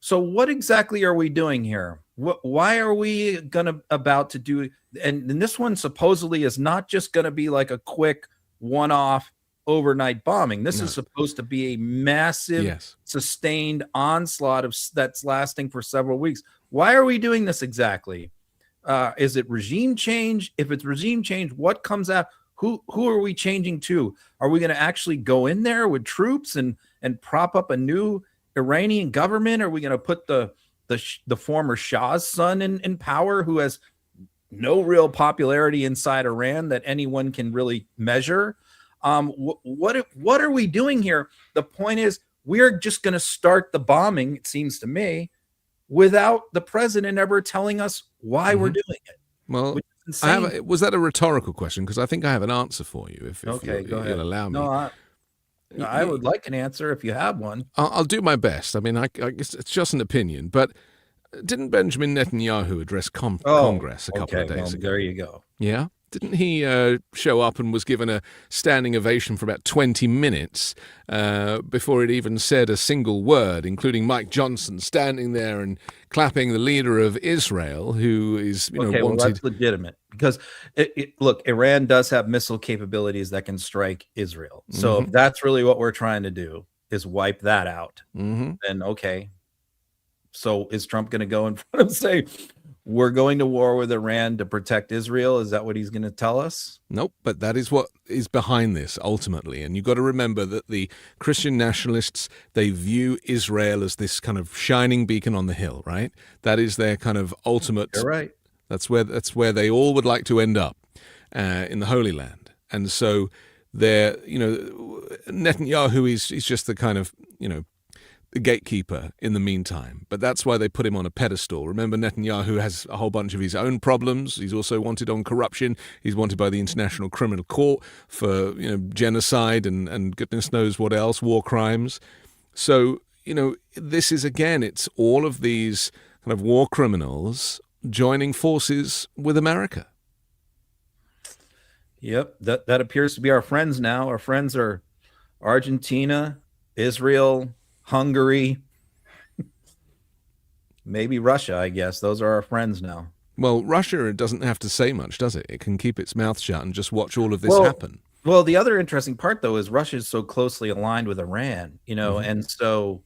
so what exactly are we doing here? Why are we about to do? And this one supposedly is not just going to be like a quick one-off overnight bombing. This is supposed to be a massive, sustained onslaught that's lasting for several weeks. Why are we doing this exactly? Is it regime change? If it's regime change, what comes out? Who are we changing to? Are we going to actually go in there with troops and prop up a new Iranian government? Are we going to put the former Shah's son in power, who has no real popularity inside Iran that anyone can really measure? What are we doing here? The point is, we're just going to start the bombing, it seems to me, without the president ever telling us why we're doing it. Well, was that a rhetorical question? Because I think I have an answer for you, if go ahead. You'll allow me. No, I would like an answer if you have one. I'll do my best. I guess it's just an opinion, but didn't Benjamin Netanyahu address Congress a couple of days ago? There you go. Yeah? Didn't he show up and was given a standing ovation for about 20 minutes before he'd even said a single word, including Mike Johnson standing there and clapping the leader of Israel, who is, wanted... well, that's legitimate. Because, look, Iran does have missile capabilities that can strike Israel. So if that's really what we're trying to do, is wipe that out, then okay. So is Trump going to go in front and say, we're going to war with Iran to protect Israel? Is that what he's going to tell us? Nope, but that is what is behind this ultimately. And you've got to remember that the Christian nationalists, they view Israel as this kind of shining beacon on the hill, right? That is their kind of ultimate. You're right. That's where they all would like to end up, in the Holy Land. And so they're, Netanyahu is just the kind of, the gatekeeper in the meantime. But that's why they put him on a pedestal. Remember, Netanyahu has a whole bunch of his own problems. He's also wanted on corruption. He's wanted by the International Criminal Court for, genocide and goodness knows what else, war crimes. So, this is, again, it's all of these kind of war criminals joining forces with America. Yep, that appears to be our friends now. Our friends are Argentina, Israel, Hungary, maybe Russia, I guess. Those are our friends now. Well, Russia doesn't have to say much, does it? It can keep its mouth shut and just watch all of this happen. Well, the other interesting part, though, is Russia is so closely aligned with Iran, and so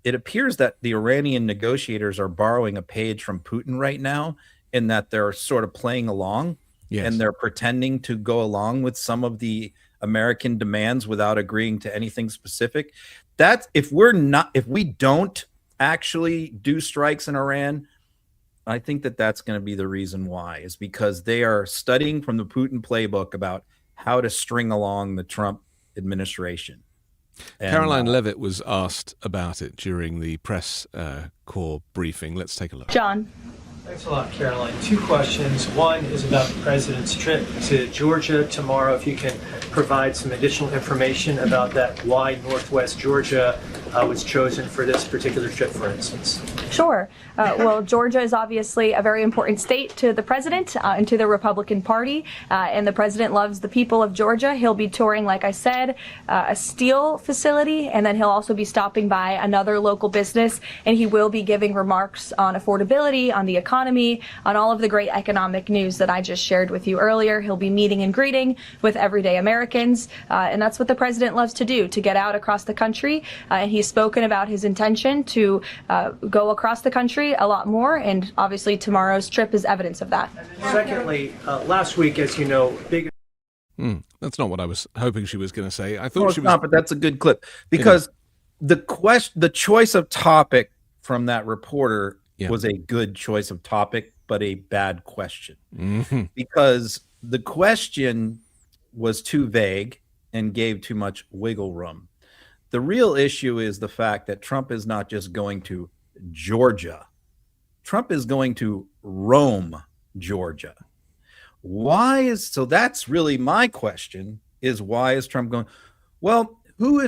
it appears that the Iranian negotiators are borrowing a page from Putin right now, in that they're sort of playing along, and they're pretending to go along with some of the American demands without agreeing to anything specific. That's if we don't actually do strikes in Iran, I think that's going to be the reason why, is because they are studying from the Putin playbook about how to string along the Trump administration. And, Caroline Levitt was asked about it during the press corps briefing. Let's take a look. John. Thanks a lot, Caroline. 2 questions. One is about the president's trip to Georgia tomorrow. If you can provide some additional information about that, why Northwest Georgia was chosen for this particular trip, for instance. Sure. Well, Georgia is obviously a very important state to the president and to the Republican Party, and the president loves the people of Georgia. He'll be touring, like I said, a steel facility, and then he'll also be stopping by another local business, and he will be giving remarks on affordability, on the economy, on all of the great economic news that I just shared with you earlier. He'll be meeting and greeting with everyday Americans, and that's what the president loves to do, to get out across the country, and he's spoken about his intention to go across the country a lot more, and obviously tomorrow's trip is evidence of that. Secondly, last week, as you know, big... That's not what I was hoping she was going to say. I thought No, she was... not, but that's a good clip, because the choice of topic from that reporter was a good choice of topic, but a bad question, because the question was too vague and gave too much wiggle room. The real issue is the fact that Trump is not just going to Georgia. Trump is going to Rome, Georgia. So that's really my question, is why is Trump going? Well, who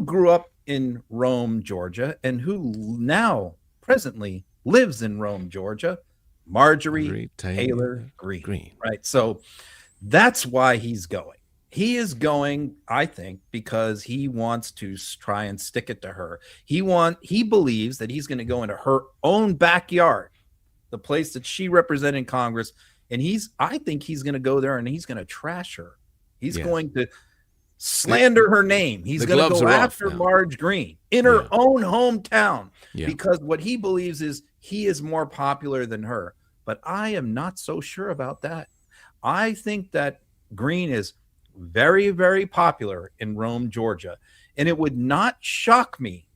grew up in Rome, Georgia, and who now presently lives in Rome, Georgia? Marjorie Taylor Greene. Right. So that's why he's going. He is going, I think, because he wants to try and stick it to her. He believes that he's going to go into her own backyard, the place that she represented in Congress, and I think he's going to go there and he's going to trash her. He's going to slander her name. He's going to go after Marge Greene in her own hometown, because what he believes is he is more popular than her. But I am not so sure about that. I think that Greene is very, very popular in Rome, Georgia. And it would not shock me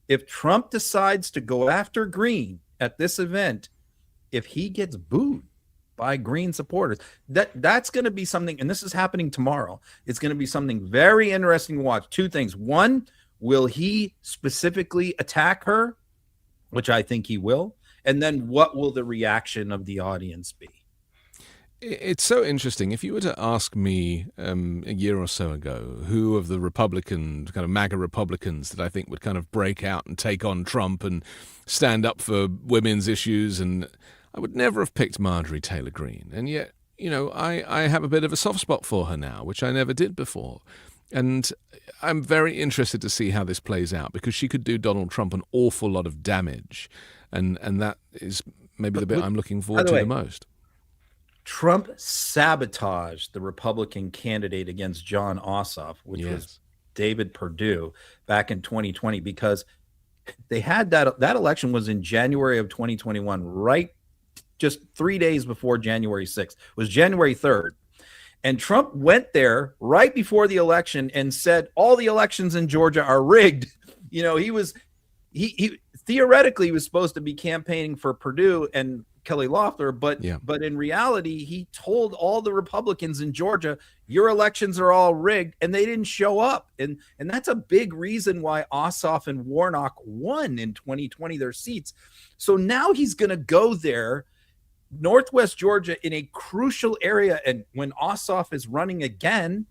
if Trump decides to go after Greene at this event, if he gets booed by Greene supporters. That's going to be something, and this is happening tomorrow. It's going to be something very interesting to watch. 2 things. One, will he specifically attack her, which I think he will? And then what will the reaction of the audience be? It's so interesting. If you were to ask me a year or so ago who of the Republican, kind of MAGA Republicans that I think would kind of break out and take on Trump and stand up for women's issues, and I would never have picked Marjorie Taylor Greene. And yet, I have a bit of a soft spot for her now, which I never did before. And I'm very interested to see how this plays out, because she could do Donald Trump an awful lot of damage. And that is maybe the bit I'm looking forward to the most. Trump sabotaged the Republican candidate against John Ossoff, which was David Perdue, back in 2020, because they had that election was in January of 2021, right just 3 days before January 6th. It was January 3rd. And Trump went there right before the election and said all the elections in Georgia are rigged. He theoretically was supposed to be campaigning for Perdue and Kelly Loeffler, but in reality, he told all the Republicans in Georgia, your elections are all rigged, and they didn't show up. And that's a big reason why Ossoff and Warnock won in 2020 their seats. So now he's going to go there, Northwest Georgia, in a crucial area, and when Ossoff is running again,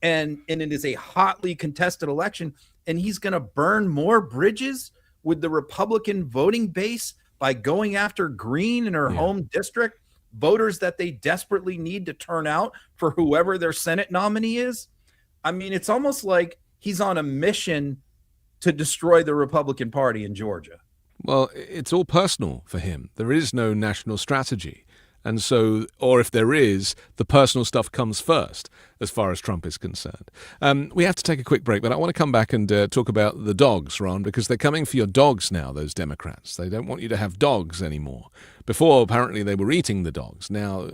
and it is a hotly contested election, and he's going to burn more bridges with the Republican voting base by going after Greene in her home district, voters that they desperately need to turn out for whoever their Senate nominee is. I mean, it's almost like he's on a mission to destroy the Republican Party in Georgia. Well, it's all personal for him. There is no national strategy. And so, or if there is, the personal stuff comes first, as far as Trump is concerned. We have to take a quick break, but I want to come back and talk about the dogs, Ron, because they're coming for your dogs now, those Democrats. They don't want you to have dogs anymore. Before, apparently, they were eating the dogs. Now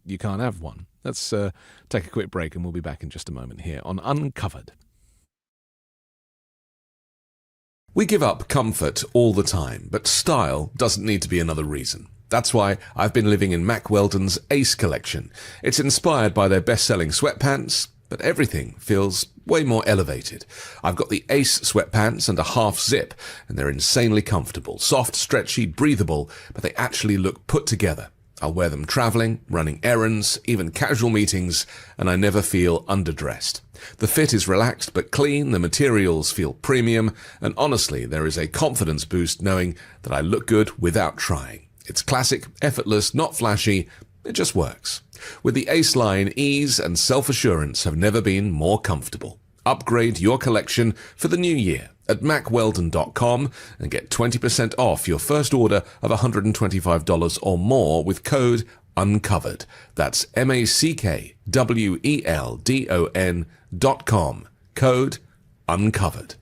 you can't have one. Let's take a quick break, and we'll be back in just a moment here on Uncovered. We give up comfort all the time, but style doesn't need to be another reason. That's why I've been living in Mack Weldon's Ace collection. It's inspired by their best-selling sweatpants, but everything feels way more elevated. I've got the Ace sweatpants and a half zip, and they're insanely comfortable, soft, stretchy, breathable, but they actually look put together. I'll wear them traveling, running errands, even casual meetings, and I never feel underdressed. The fit is relaxed but clean, the materials feel premium, and honestly, there is a confidence boost knowing that I look good without trying. It's classic, effortless, not flashy, it just works. With the Ace line, ease and self-assurance have never been more comfortable. Upgrade your collection for the new year at MackWeldon.com and get 20% off your first order of $125 or more with code UNCOVERED. That's MackWeldon.com. Code UNCOVERED.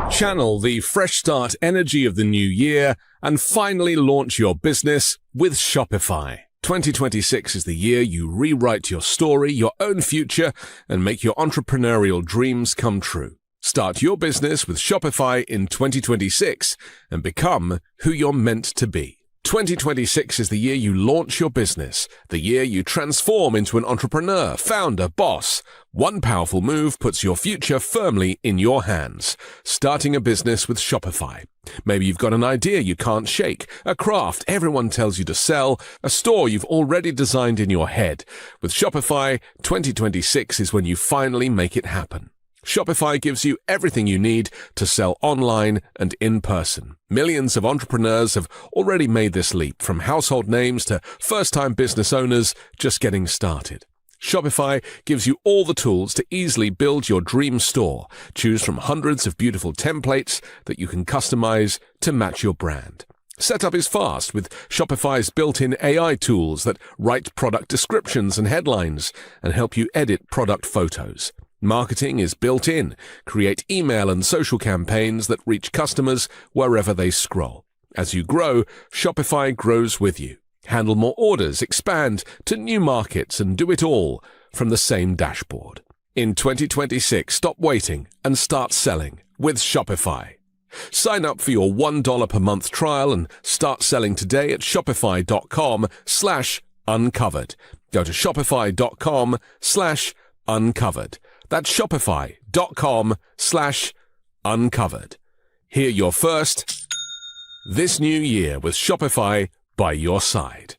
Channel the fresh start energy of the new year and finally launch your business with Shopify. 2026 is the year you rewrite your story, your own future, and make your entrepreneurial dreams come true. Start your business with Shopify in 2026 and become who you're meant to be. 2026 is the year you launch your business, the year you transform into an entrepreneur, founder, boss. One powerful move puts your future firmly in your hands. Starting a business with Shopify. Maybe you've got an idea you can't shake, a craft everyone tells you to sell, a store you've already designed in your head. With Shopify, 2026 is when you finally make it happen. Shopify gives you everything you need to sell online and in person. Millions of entrepreneurs have already made this leap, from household names to first-time business owners just getting started. Shopify gives you all the tools to easily build your dream store. Choose from hundreds of beautiful templates that you can customize to match your brand. Setup is fast with Shopify's built-in AI tools that write product descriptions and headlines and help you edit product photos. Marketing is built in. Create email and social campaigns that reach customers wherever they scroll. As you grow, Shopify grows with you. Handle more orders, expand to new markets, and do it all from the same dashboard. In 2026, stop waiting and start selling with Shopify. Sign up for your $1 per month trial and start selling today at shopify.com/uncovered. Go to shopify.com/uncovered. That's shopify.com/uncovered. Hear your first this new year with Shopify by your side.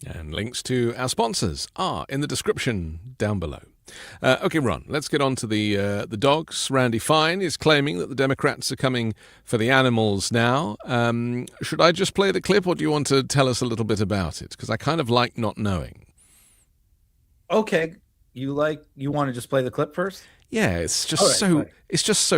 And links to our sponsors are in the description down below. Okay, Ron, let's get on to the dogs. Randy Fine is claiming that the Democrats are coming for the animals now. Should I just play the clip, or do you want to tell us a little bit about it? Because I kind of like not knowing. Okay, you want to just play the clip first? Yeah, it's just so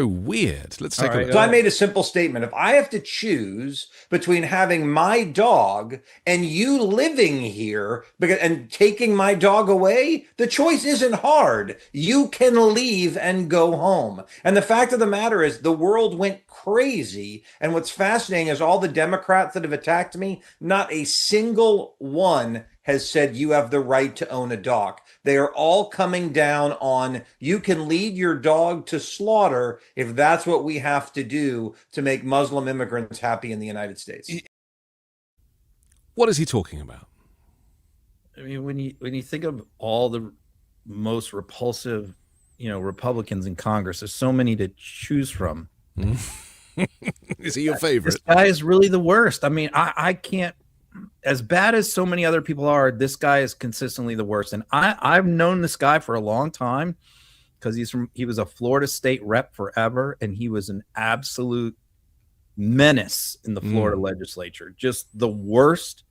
weird. Let's take a look. So I made a simple statement. If I have to choose between having my dog and you living here and taking my dog away, the choice isn't hard. You can leave and go home. And the fact of the matter is the world went crazy. And what's fascinating is all the Democrats that have attacked me, not a single one has said you have the right to own a dog. They are all coming down on you can lead your dog to slaughter if that's what we have to do to make Muslim immigrants happy in the United States. What is he talking about? I mean, when you think of all the most repulsive, Republicans in Congress, there's so many to choose from. Is he your favorite? This guy is really the worst. I mean, I can't. As bad as so many other people are, this guy is consistently the worst. And I've known this guy for a long time because he was a Florida state rep forever, and he was an absolute menace in the Florida legislature. Just the worst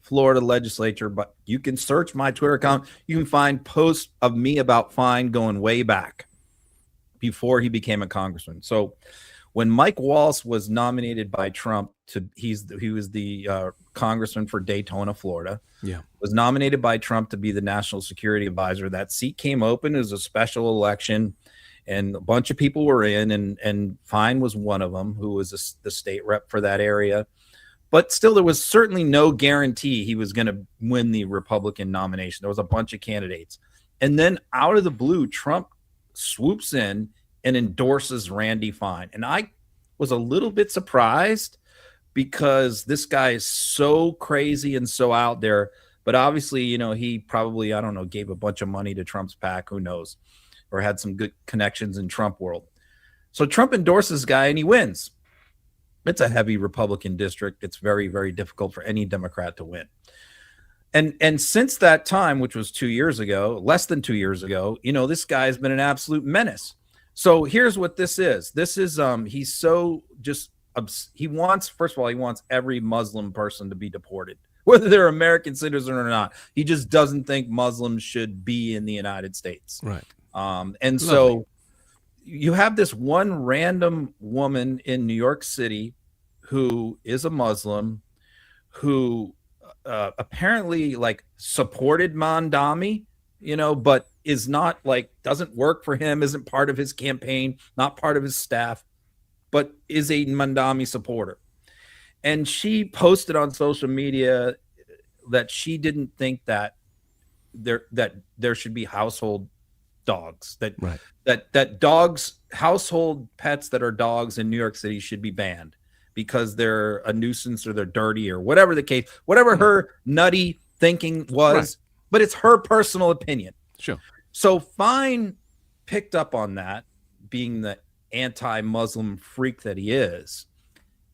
Florida legislature, but you can search my Twitter account. You can find posts of me about Fine going way back before he became a congressman. So when Mike Waltz was nominated by Trump he was the congressman for Daytona, Florida. Yeah. Was nominated by Trump to be the national security advisor. That seat came open. It was a special election, and a bunch of people were in, and Fine was one of them, who was the state rep for that area. But still, there was certainly no guarantee he was going to win the Republican nomination. There was a bunch of candidates. And then out of the blue, Trump swoops in and endorses Randy Fine. And I was a little bit surprised because this guy is so crazy and so out there. But obviously, you know, he probably, I don't know, gave a bunch of money to Trump's PAC, who knows, or had some good connections in Trump world. So Trump endorses this guy and he wins. It's a heavy Republican district. It's very, very difficult for any Democrat to win. And since that time, which was 2 years ago, less than 2 years ago, you know, this guy's been an absolute menace. So here's what this is. This is he's so just he wants, first of all, he wants every Muslim person to be deported, whether they're American citizen or not. He just doesn't think Muslims should be in the United States. Right. And so you have this one random woman in New York City who is a Muslim who apparently like supported Mandami, you know, but is not like, doesn't work for him, isn't part of his campaign, not part of his staff, but is a Mandami supporter. And she posted on social media that she didn't think that there should be household dogs, that dogs, household pets that are dogs in New York City should be banned because they're a nuisance or they're dirty or whatever the case, whatever her nutty thinking was, but it's her personal opinion. Sure. So Fine picked up on that, being the anti-Muslim freak that he is,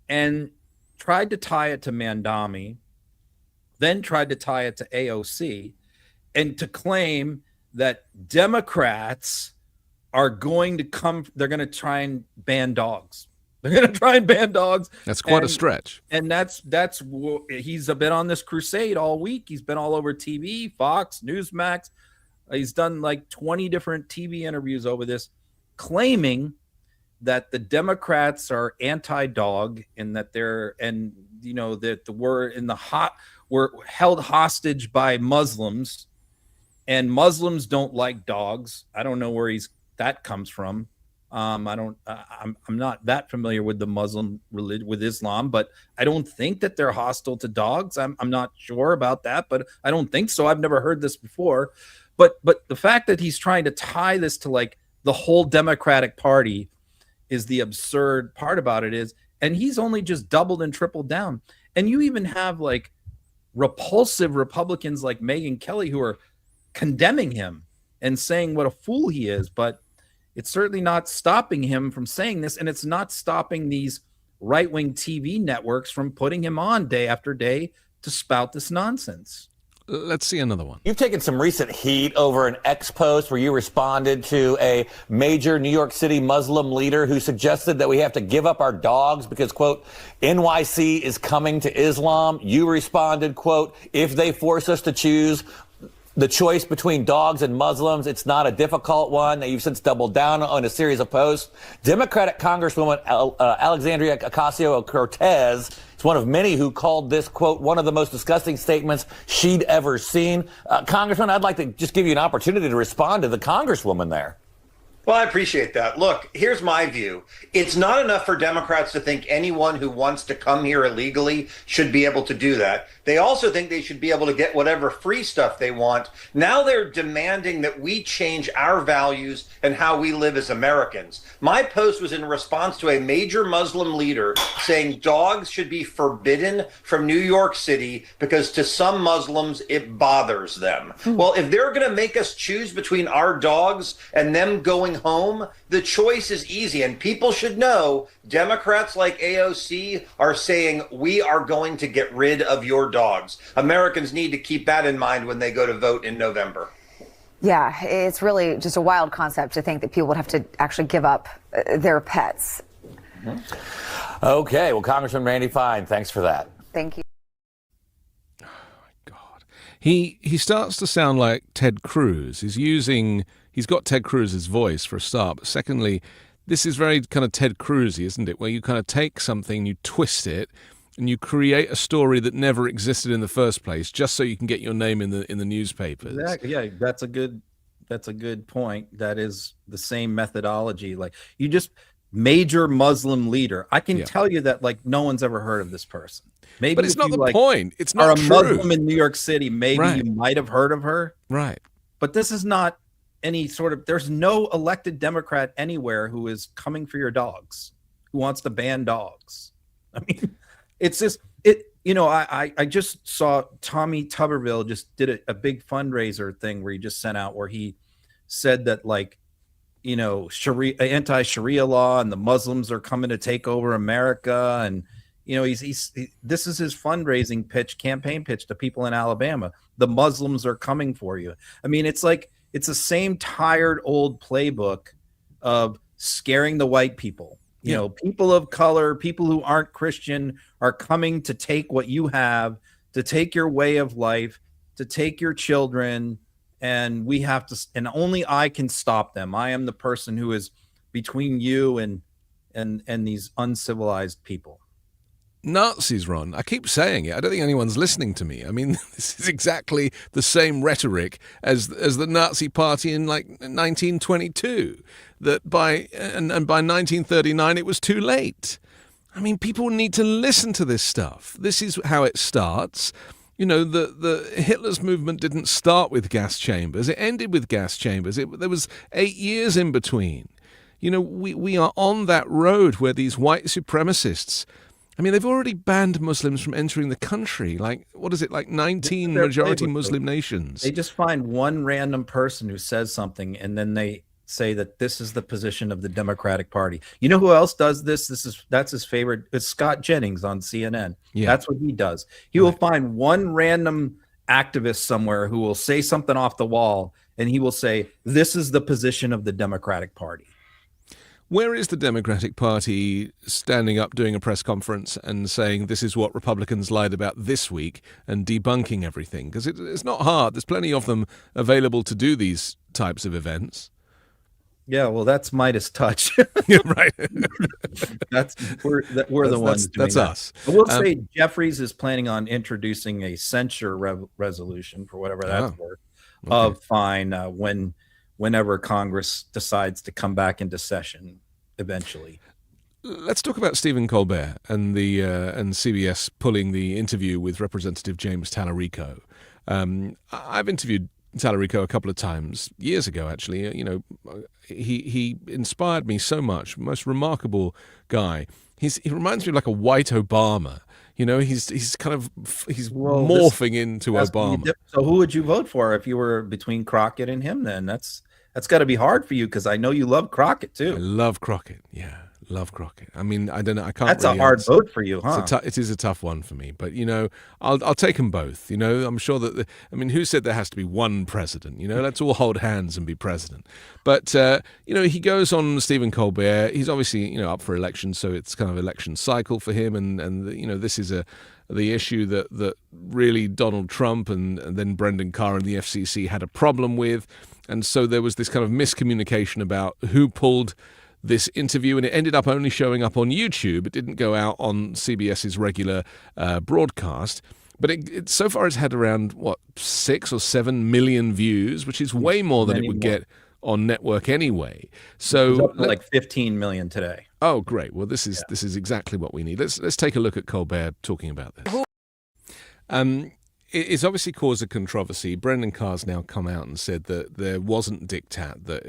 and tried to tie it to Mandami, then tried to tie it to AOC, and to claim that Democrats are going to come, they're going to try and ban dogs. They're going to try and ban dogs. That's quite a stretch. And that's he's been on this crusade all week. He's been all over TV, Fox, Newsmax. He's done like 20 different TV interviews over this, claiming that the Democrats are anti-dog and that we're held hostage by Muslims, and Muslims don't like dogs. I don't know where that comes from. I'm not that familiar with the Muslim religion, with Islam, but I don't think that they're hostile to dogs. I'm not sure about that, but I don't think so. I've never heard this before. But the fact that he's trying to tie this to like the whole Democratic Party is the absurd part about it is, and he's only just doubled and tripled down. And you even have like repulsive Republicans like Megyn Kelly who are condemning him and saying what a fool he is, but it's certainly not stopping him from saying this, and it's not stopping these right-wing TV networks from putting him on day after day to spout this nonsense. Let's see another one. You've taken some recent heat over an X post where you responded to a major New York City Muslim leader who suggested that we have to give up our dogs because, quote, NYC is coming to Islam. You responded, quote, if they force us to choose the choice between dogs and Muslims, it's not a difficult one. Now, you've since doubled down on a series of posts. Democratic Congresswoman Alexandria Ocasio-Cortez is one of many who called this, quote, one of the most disgusting statements she'd ever seen. Congressman, I'd like to just give you an opportunity to respond to the Congresswoman there. Well, I appreciate that. Look, here's my view. It's not enough for Democrats to think anyone who wants to come here illegally should be able to do that. They also think they should be able to get whatever free stuff they want. Now they're demanding that we change our values and how we live as Americans. My post was in response to a major Muslim leader saying dogs should be forbidden from New York City because to some Muslims it bothers them. Well, if they're going to make us choose between our dogs and them going home, the choice is easy, and people should know Democrats like AOC are saying we are going to get rid of your dogs. Americans need to keep that in mind when they go to vote in November. Yeah, it's really just a wild concept to think that people would have to actually give up their pets. Okay, well, Congressman Randy Fine, thanks for that. Thank you. He starts to sound like Ted Cruz. He's got Ted Cruz's voice for a start, but secondly, this is very kind of Ted Cruz-y, isn't it? Where you kind of take something, you twist it, and you create a story that never existed in the first place, just so you can get your name in the newspapers. Exactly. Yeah, that's a good point. That is the same methodology. Like, you just major Muslim leader. I can tell you that like no one's ever heard of this person. Maybe, but it's not the point. It's not not a true. Muslim in New York City. Maybe you might have heard of her. Right. But this is not any sort of. There's no elected Democrat anywhere who is coming for your dogs, who wants to ban dogs. I mean, it's just it. You know, I just saw Tommy Tuberville just did a big fundraiser thing where he just sent out where he said that, like, you know, anti-Sharia law and the Muslims are coming to take over America. And, you know, this is his fundraising pitch, campaign pitch to people in Alabama. The Muslims are coming for you. I mean, it's like, it's the same tired old playbook of scaring the white people. You know, people of color, people who aren't Christian are coming to take what you have, to take your way of life, to take your children. And we have to, and only I can stop them. I am the person who is between you and these uncivilized people. Nazis, Ron. I keep saying it. I don't think anyone's listening to me. I mean, this is exactly the same rhetoric as the Nazi Party in like 1922. That by 1939 it was too late. I mean, people need to listen to this stuff. This is how it starts. You know, the Hitler's movement didn't start with gas chambers. It ended with gas chambers. There was 8 years in between. You know, we are on that road where these white supremacists, I mean, they've already banned Muslims from entering the country. Like, what is it, like 19 majority Muslim nations? They just find one random person who says something, and then they say that this is the position of the Democratic Party. You know who else does this? That's his favorite. It's Scott Jennings on CNN. Yeah. That's what he does. He will find one random activist somewhere who will say something off the wall, and he will say, this is the position of the Democratic Party. Where is the Democratic Party standing up, doing a press conference and saying this is what Republicans lied about this week and debunking everything? Because it's not hard. There's plenty of them available to do these types of events. Yeah, well, that's Midas Touch. Yeah, right. We're the ones doing that's that. Us. I will say Jeffries is planning on introducing a censure resolution, for whatever that's worth, of fine whenever Congress decides to come back into session eventually. Let's talk about Stephen Colbert and and CBS pulling the interview with Representative James Tallarico. I've interviewed Tallarico a couple of times, years ago, actually. You know, he inspired me so much. Most remarkable guy. He reminds me of like a white Obama. You know, he's morphing into Obama. So who would you vote for if you were between Crockett and him? Then that's got to be hard for you, because I know you love Crockett too. I love Crockett. Yeah. Love Crockett. I mean, I don't know. I can't. That's really a hard vote for you, huh? It is a tough one for me. But you know, I'll take them both. You know, I'm sure that. I mean, who said there has to be one president? You know, let's all hold hands and be president. But you know, he goes on Stephen Colbert. He's obviously up for election, so it's kind of election cycle for him. And you know, this is the issue that really Donald Trump and then Brendan Carr and the FCC had a problem with, and so there was this kind of miscommunication about who pulled this interview, and it ended up only showing up on YouTube. It didn't go out on CBS's regular broadcast. But it so far it's had around, 6 or 7 million views, which is way more than it would get on network anyway. So like 15 million today. Oh, great. Well, this is exactly what we need. Let's take a look at Colbert talking about this. It's obviously caused a controversy. Brendan Carr's now come out and said that there wasn't diktat, that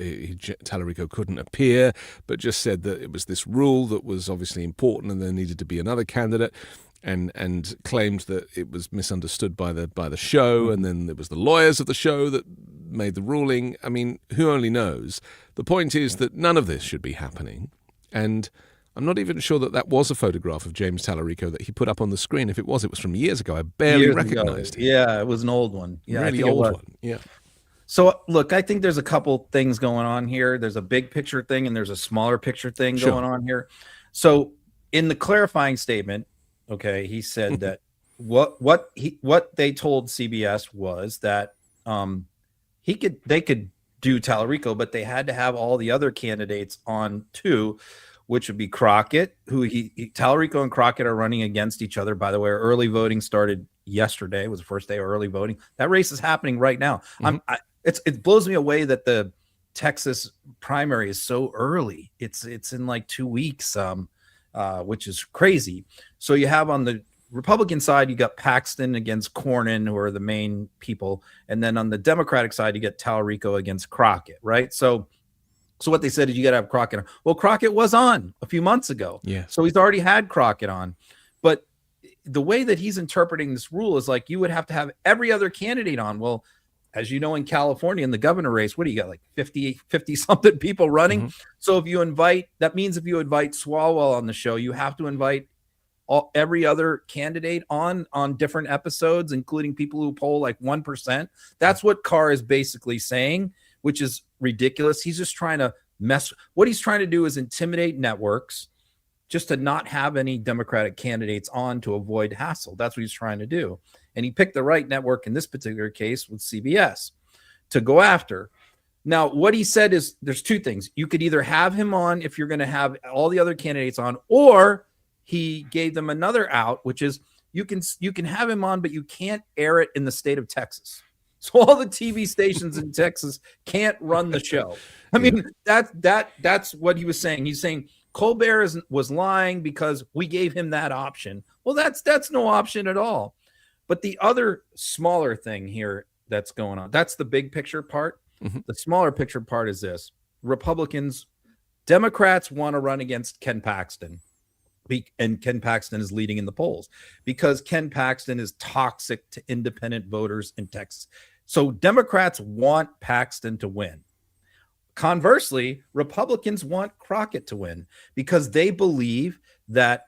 Tallarico couldn't appear, but just said that it was this rule that was obviously important and there needed to be another candidate, and claimed that it was misunderstood by the show, and then it was the lawyers of the show that made the ruling. I mean, who only knows? The point is that none of this should be happening, and I'm not even sure that was a photograph of James Tallarico that he put up on the screen. If it was from years ago. I barely recognized it. Yeah, it was an old one. Yeah, really old one. Yeah. So, look, I think there's a couple things going on here. There's a big picture thing and there's a smaller picture thing going on here. So, in the clarifying statement, okay, he said that what they told CBS was that they could do Tallarico, but they had to have all the other candidates on too, which would be Crockett, who Tallarico and Crockett are running against each other. By the way, early voting started yesterday. It was the first day of early voting. That race is happening right now. It blows me away that the Texas primary is so early. It's in like 2 weeks, which is crazy. So you have on the Republican side, you got Paxton against Cornyn, who are the main people. And then on the Democratic side, you get Tallarico against Crockett, right? So what they said is you got to have Crockett on. Well, Crockett was on a few months ago. Yeah. So he's already had Crockett on. But the way that he's interpreting this rule is like you would have to have every other candidate on. Well, as you know, in California, in the governor race, what do you got? Like 50 something people running. Mm-hmm. So if you invite Swalwell on the show, you have to invite every other candidate on different episodes, including people who poll like 1%. That's what Carr is basically saying, which is ridiculous. He's just trying to what he's trying to do is intimidate networks just to not have any Democratic candidates on to avoid hassle. That's what he's trying to do. And he picked the right network in this particular case with CBS to go after. Now, what he said is there's two things. You could either have him on if you're going to have all the other candidates on, or he gave them another out, which is you can have him on, but you can't air it in the state of Texas. So all the TV stations in Texas can't run the show. I mean, that's what he was saying. He's saying Colbert was lying because we gave him that option. Well, that's no option at all. But the other smaller thing here that's going on, that's the big picture part. Mm-hmm. The smaller picture part is this. Democrats want to run against Ken Paxton. And Ken Paxton is leading in the polls because Ken Paxton is toxic to independent voters in Texas. So Democrats want Paxton to win. Conversely, Republicans want Crockett to win because they believe that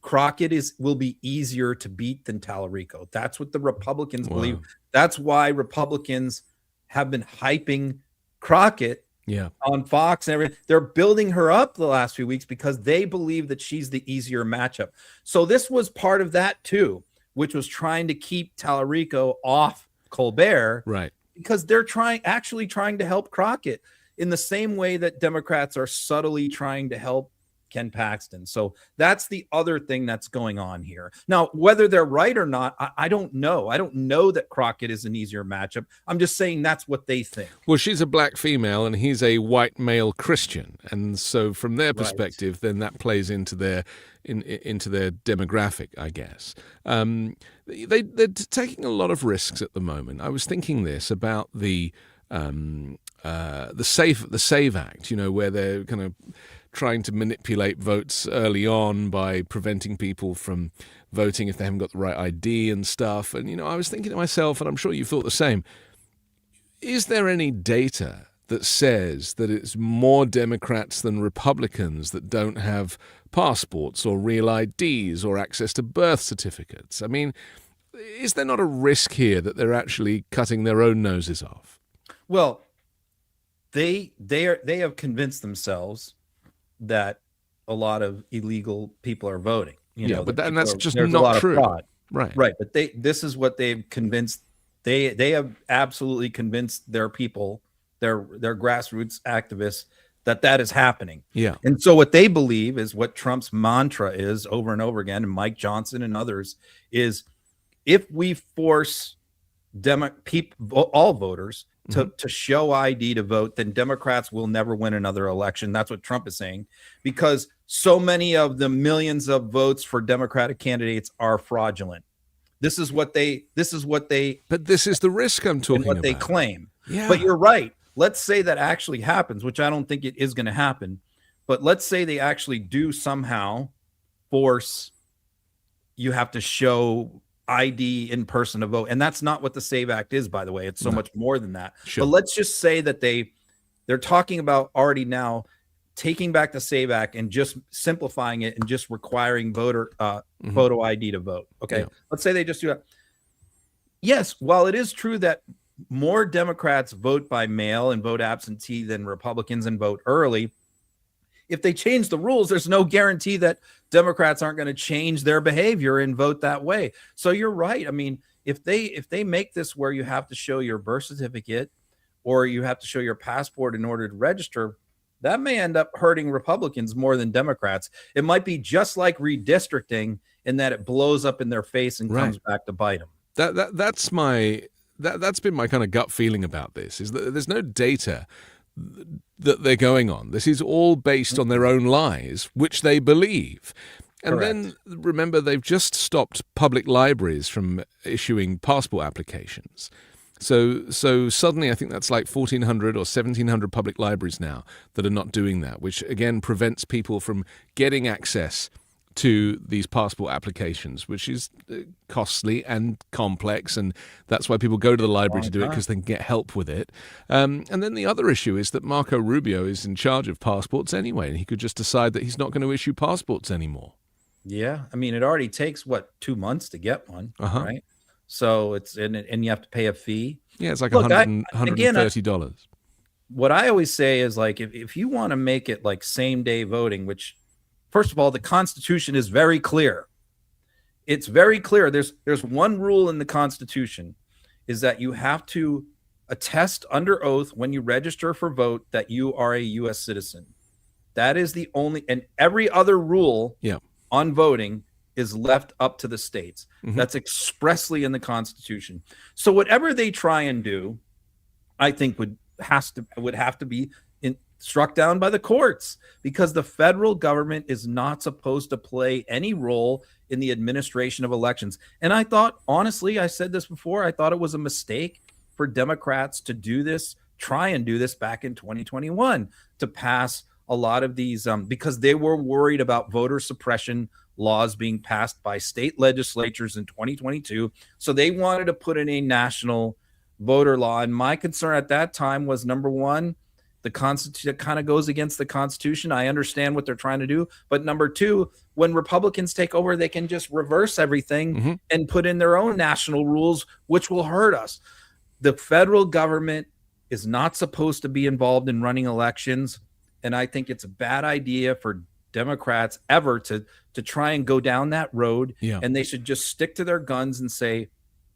Crockett will be easier to beat than Tallarico. That's what the Republicans believe. That's why Republicans have been hyping Crockett on Fox and everything. They're building her up the last few weeks because they believe that she's the easier matchup. So this was part of that too, which was trying to keep Tallarico off Colbert, right? Because they're trying to help Crockett in the same way that Democrats are subtly trying to help Ken Paxton. So that's the other thing that's going on here. Now, whether they're right or not, I don't know. I don't know that Crockett is an easier matchup. I'm just saying that's what they think. Well, she's a black female and he's a white male Christian. And so from their perspective, then that plays into their demographic, I guess. They're taking a lot of risks at the moment. I was thinking this about the SAVE Act, where they're kind of trying to manipulate votes early on by preventing people from voting if they haven't got the right ID and stuff. And, I was thinking to myself, and I'm sure you thought the same, is there any data that says that it's more Democrats than Republicans that don't have passports or real IDs or access to birth certificates? I mean, is there not a risk here that they're actually cutting their own noses off? Well, they have convinced themselves that a lot of illegal people are voting. But that's just not true. Right. But this is what they've convinced. They have absolutely convinced their people, their grassroots activists, that is happening. Yeah. And so what they believe is what Trump's mantra is over and over again, and Mike Johnson and others, is if we force all voters to show ID to vote, then Democrats will never win another election. That's what Trump is saying, because so many of the millions of votes for Democratic candidates are fraudulent. This is what they. But this is the risk I'm talking about. What they claim. Yeah. But you're right. Let's say that actually happens, which I don't think it is going to happen. But let's say they actually do somehow force you have to show ID in person to vote. And that's not what the SAVE Act is, by the way. It's so much more than that. Sure. But let's just say that they're talking about already now taking back the SAVE Act and just simplifying it and just requiring voter photo ID to vote. Okay. Yeah. Let's say they just do that. Yes, while it is true that more Democrats vote by mail and vote absentee than Republicans and vote early, if they change the rules, there's no guarantee that Democrats aren't going to change their behavior and vote that way. So you're right. I mean, if they make this where you have to show your birth certificate or you have to show your passport in order to register, that may end up hurting Republicans more than Democrats. It might be just like redistricting in that it blows up in their face and comes back to bite them. That's been my kind of gut feeling about this, is that there's no data that they're going on. This is all based on their own lies, which they believe. And then remember, they've just stopped public libraries from issuing passport applications. So suddenly I think that's like 1,400 or 1,700 public libraries now that are not doing that, which again prevents people from getting access to these passport applications, which is costly and complex, and that's why people go to the library to do it, because they can get help with it. And then the other issue is that Marco Rubio is in charge of passports anyway, and he could just decide that he's not going to issue passports anymore. Yeah, I mean, it already takes 2 months to get one, right? So it's and you have to pay a fee. Yeah, it's like $130. What I always say is, like, if you want to make it like same day voting, which, first of all, the Constitution is very clear. It's very clear. There's one rule in the Constitution, is that you have to attest under oath when you register for vote that you are a U.S. citizen. That is the only, and every other rule on voting is left up to the states. That's expressly in the Constitution. So whatever they try and do, I think would have to be struck down by the courts, because the federal government is not supposed to play any role in the administration of elections. And I thought, honestly, I said this before, I thought it was a mistake for Democrats to do this, try and do this back in 2021, to pass a lot of these, because they were worried about voter suppression laws being passed by state legislatures in 2022. So they wanted to put in a national voter law. And my concern at that time was, number one, the Constitution kind of goes against the Constitution. I understand what they're trying to do. But number two, when Republicans take over, they can just reverse everything and put in their own national rules, which will hurt us. The federal government is not supposed to be involved in running elections. And I think it's a bad idea for Democrats ever to try and go down that road. And they should just stick to their guns and say,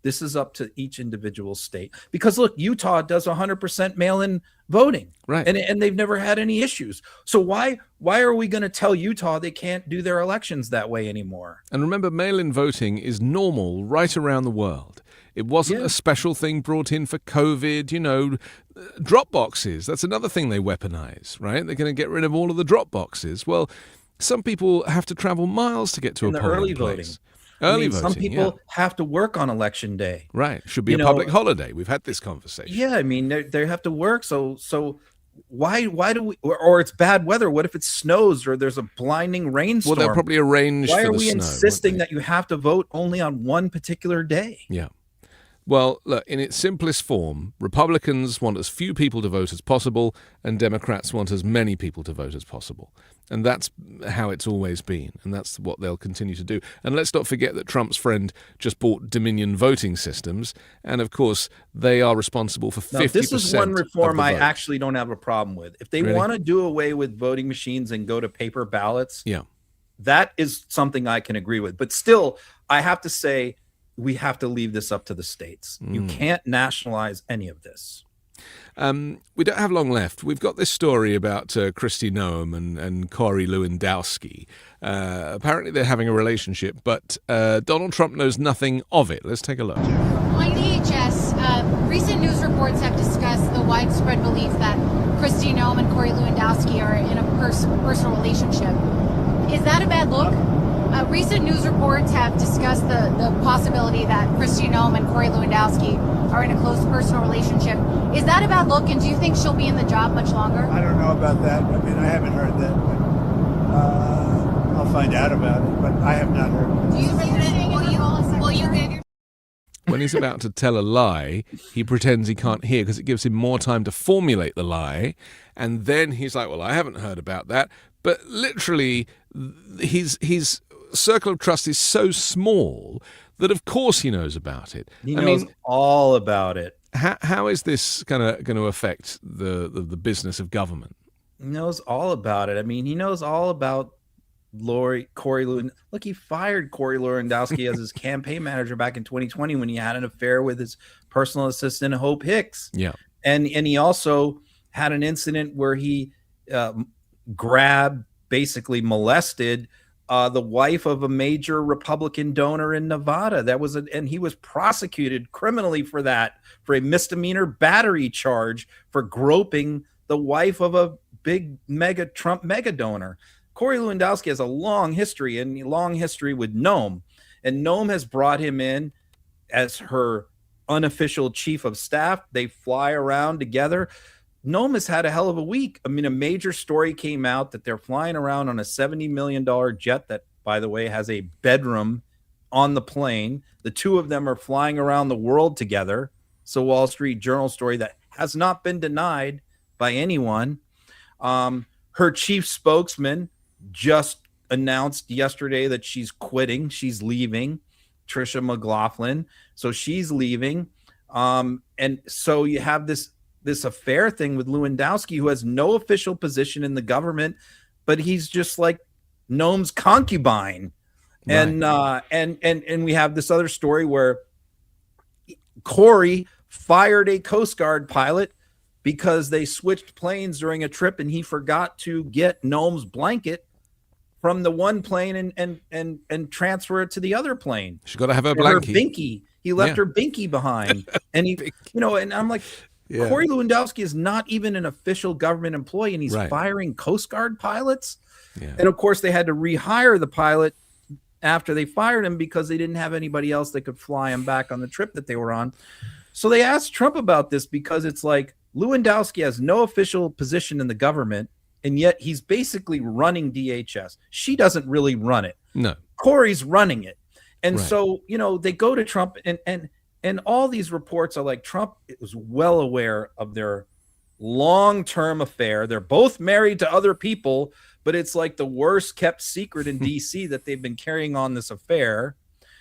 this is up to each individual state. Because look, Utah does 100% mail-in voting, and they've never had any issues. So why are we going to tell Utah they can't do their elections that way anymore? And remember, mail-in voting is normal right around the world. It wasn't a special thing brought in for COVID. You know, drop boxes, that's another thing they weaponize, right? They're going to get rid of all of the drop boxes. Well, some people have to travel miles to get to a polling place. Early voting. Some people have to work on election day. Right. Should be a public holiday. We've had this conversation. Yeah, I mean, they have to work. So why do we, or it's bad weather? What if it snows or there's a blinding rainstorm? Well, they'll probably arrange for the snow. Why are we insisting that you have to vote only on one particular day? Yeah. Well, look, in its simplest form, Republicans want as few people to vote as possible, and Democrats want as many people to vote as possible. And that's how it's always been, and that's what they'll continue to do. And let's not forget that Trump's friend just bought Dominion voting systems, and of course, they are responsible for 50% this is one reform I vote. actually don't have a problem with. If they want to do away with voting machines and go to paper ballots, that is something I can agree with. But still, I have to say, we have to leave this up to the states. You can't nationalize any of this. We don't have long left. We've got this story about Kristi Noem and Corey Lewandowski. Apparently they're having a relationship, but Donald Trump knows nothing of it. Let's take a look. On DHS, recent news reports have discussed the widespread belief that Kristi Noem and Corey Lewandowski are in a personal relationship. Is that a bad look? Recent news reports have discussed the possibility that Kristi Noem and Corey Lewandowski are in a close personal relationship. Is that a bad look, and do you think she'll be in the job much longer? I don't know about that. I mean, I haven't heard that, but I'll find out about it, but I have not heard. Do you think that will you give your... When he's about to tell a lie, he pretends he can't hear because it gives him more time to formulate the lie, and then he's like, well, I haven't heard about that. But literally, his circle of trust is so small that of course he knows about it. He knows all about it. How is this going to affect the business of government? knows all about it. I mean, he knows all about Corey Lewandowski. Look, he fired Corey Lewandowski as his campaign manager back in 2020 when he had an affair with his personal assistant, Hope Hicks. Yeah. And he also had an incident where he basically molested the wife of a major Republican donor in Nevada. And he was prosecuted criminally for that, for a misdemeanor battery charge for groping the wife of a big Trump mega donor. Corey Lewandowski has a long history with Noem, and Noem has brought him in as her unofficial chief of staff. They fly around together. Noem has had a hell of a week. I mean, a major story came out that they're flying around on a $70 million jet that, by the way, has a bedroom on the plane. The two of them are flying around the world together. It's a Wall Street Journal story that has not been denied by anyone. Her chief spokesman just announced yesterday that she's quitting. She's leaving, Tricia McLaughlin. So she's leaving. And so you have this affair thing with Lewandowski, who has no official position in the government, but he's just like Noem's concubine. Right. And we have this other story where Corey fired a Coast Guard pilot because they switched planes during a trip and he forgot to get Noem's blanket from the one plane and transfer it to the other plane. She's got to have her blanket. Her binky. He left her binky behind. And and I'm like, Corey Lewandowski is not even an official government employee, and he's firing Coast Guard pilots. Yeah. And of course, they had to rehire the pilot after they fired him because they didn't have anybody else that could fly him back on the trip that they were on. So they asked Trump about this because it's like Lewandowski has no official position in the government, and yet he's basically running DHS. She doesn't really run it. No. Corey's running it. And so, they go to Trump and all these reports are like Trump was well aware of their long-term affair. They're both married to other people, but it's like the worst kept secret in DC that they've been carrying on this affair.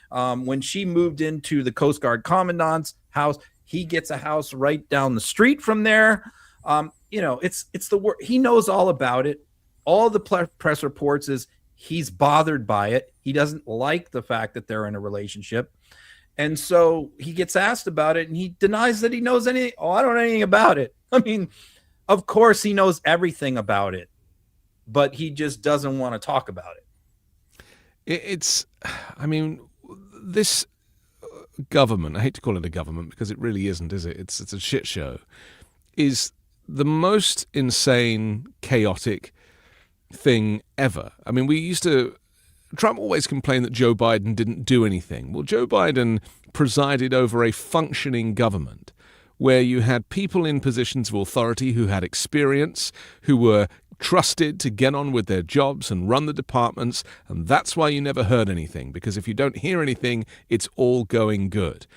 When she moved into the Coast Guard commandant's house, he gets a house right down the street from there. It's the work. He knows all about it. All the press reports is he's bothered by it. He doesn't like the fact that they're in a relationship. And so he gets asked about it and he denies that he knows anything. Oh, I don't know anything about it. I mean, of course he knows everything about it, but he just doesn't want to talk about it. This government, I hate to call it a government because it really isn't, is it? It's a shit show, is the most insane, chaotic thing ever. I mean, Trump always complained that Joe Biden didn't do anything. Well, Joe Biden presided over a functioning government where you had people in positions of authority who had experience, who were trusted to get on with their jobs and run the departments, and that's why you never heard anything, because if you don't hear anything, it's all going good.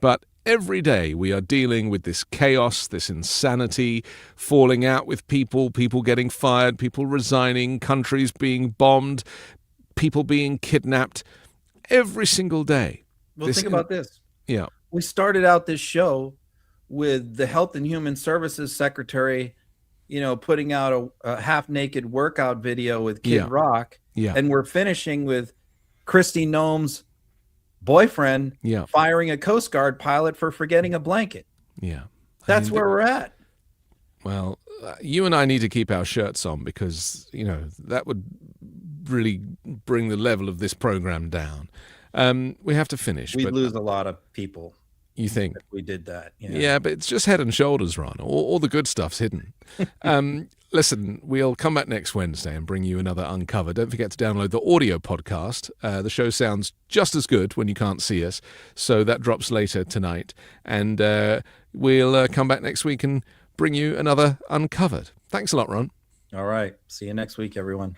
But every day we are dealing with this chaos, this insanity, falling out with people getting fired, people resigning, countries being bombed, people being kidnapped every single day. Well, think about this. Yeah. We started out this show with the Health and Human Services Secretary, putting out a half-naked workout video with Kid Rock. Yeah. And we're finishing with Kristi Noem's boyfriend firing a Coast Guard pilot for forgetting a blanket. Yeah. That's where we're at. Well, you and I need to keep our shirts on because, that would really bring the level of this program down. We have to finish. We'd lose a lot of people. You think? If we did that. Yeah, but it's just head and shoulders, Ron. All the good stuff's hidden. Listen, we'll come back next Wednesday and bring you another Uncover. Don't forget to download the audio podcast. The show sounds just as good when you can't see us, so that drops later tonight. And we'll come back next week and bring you another Uncovered. Thanks a lot, Ron. All right. See you next week, everyone.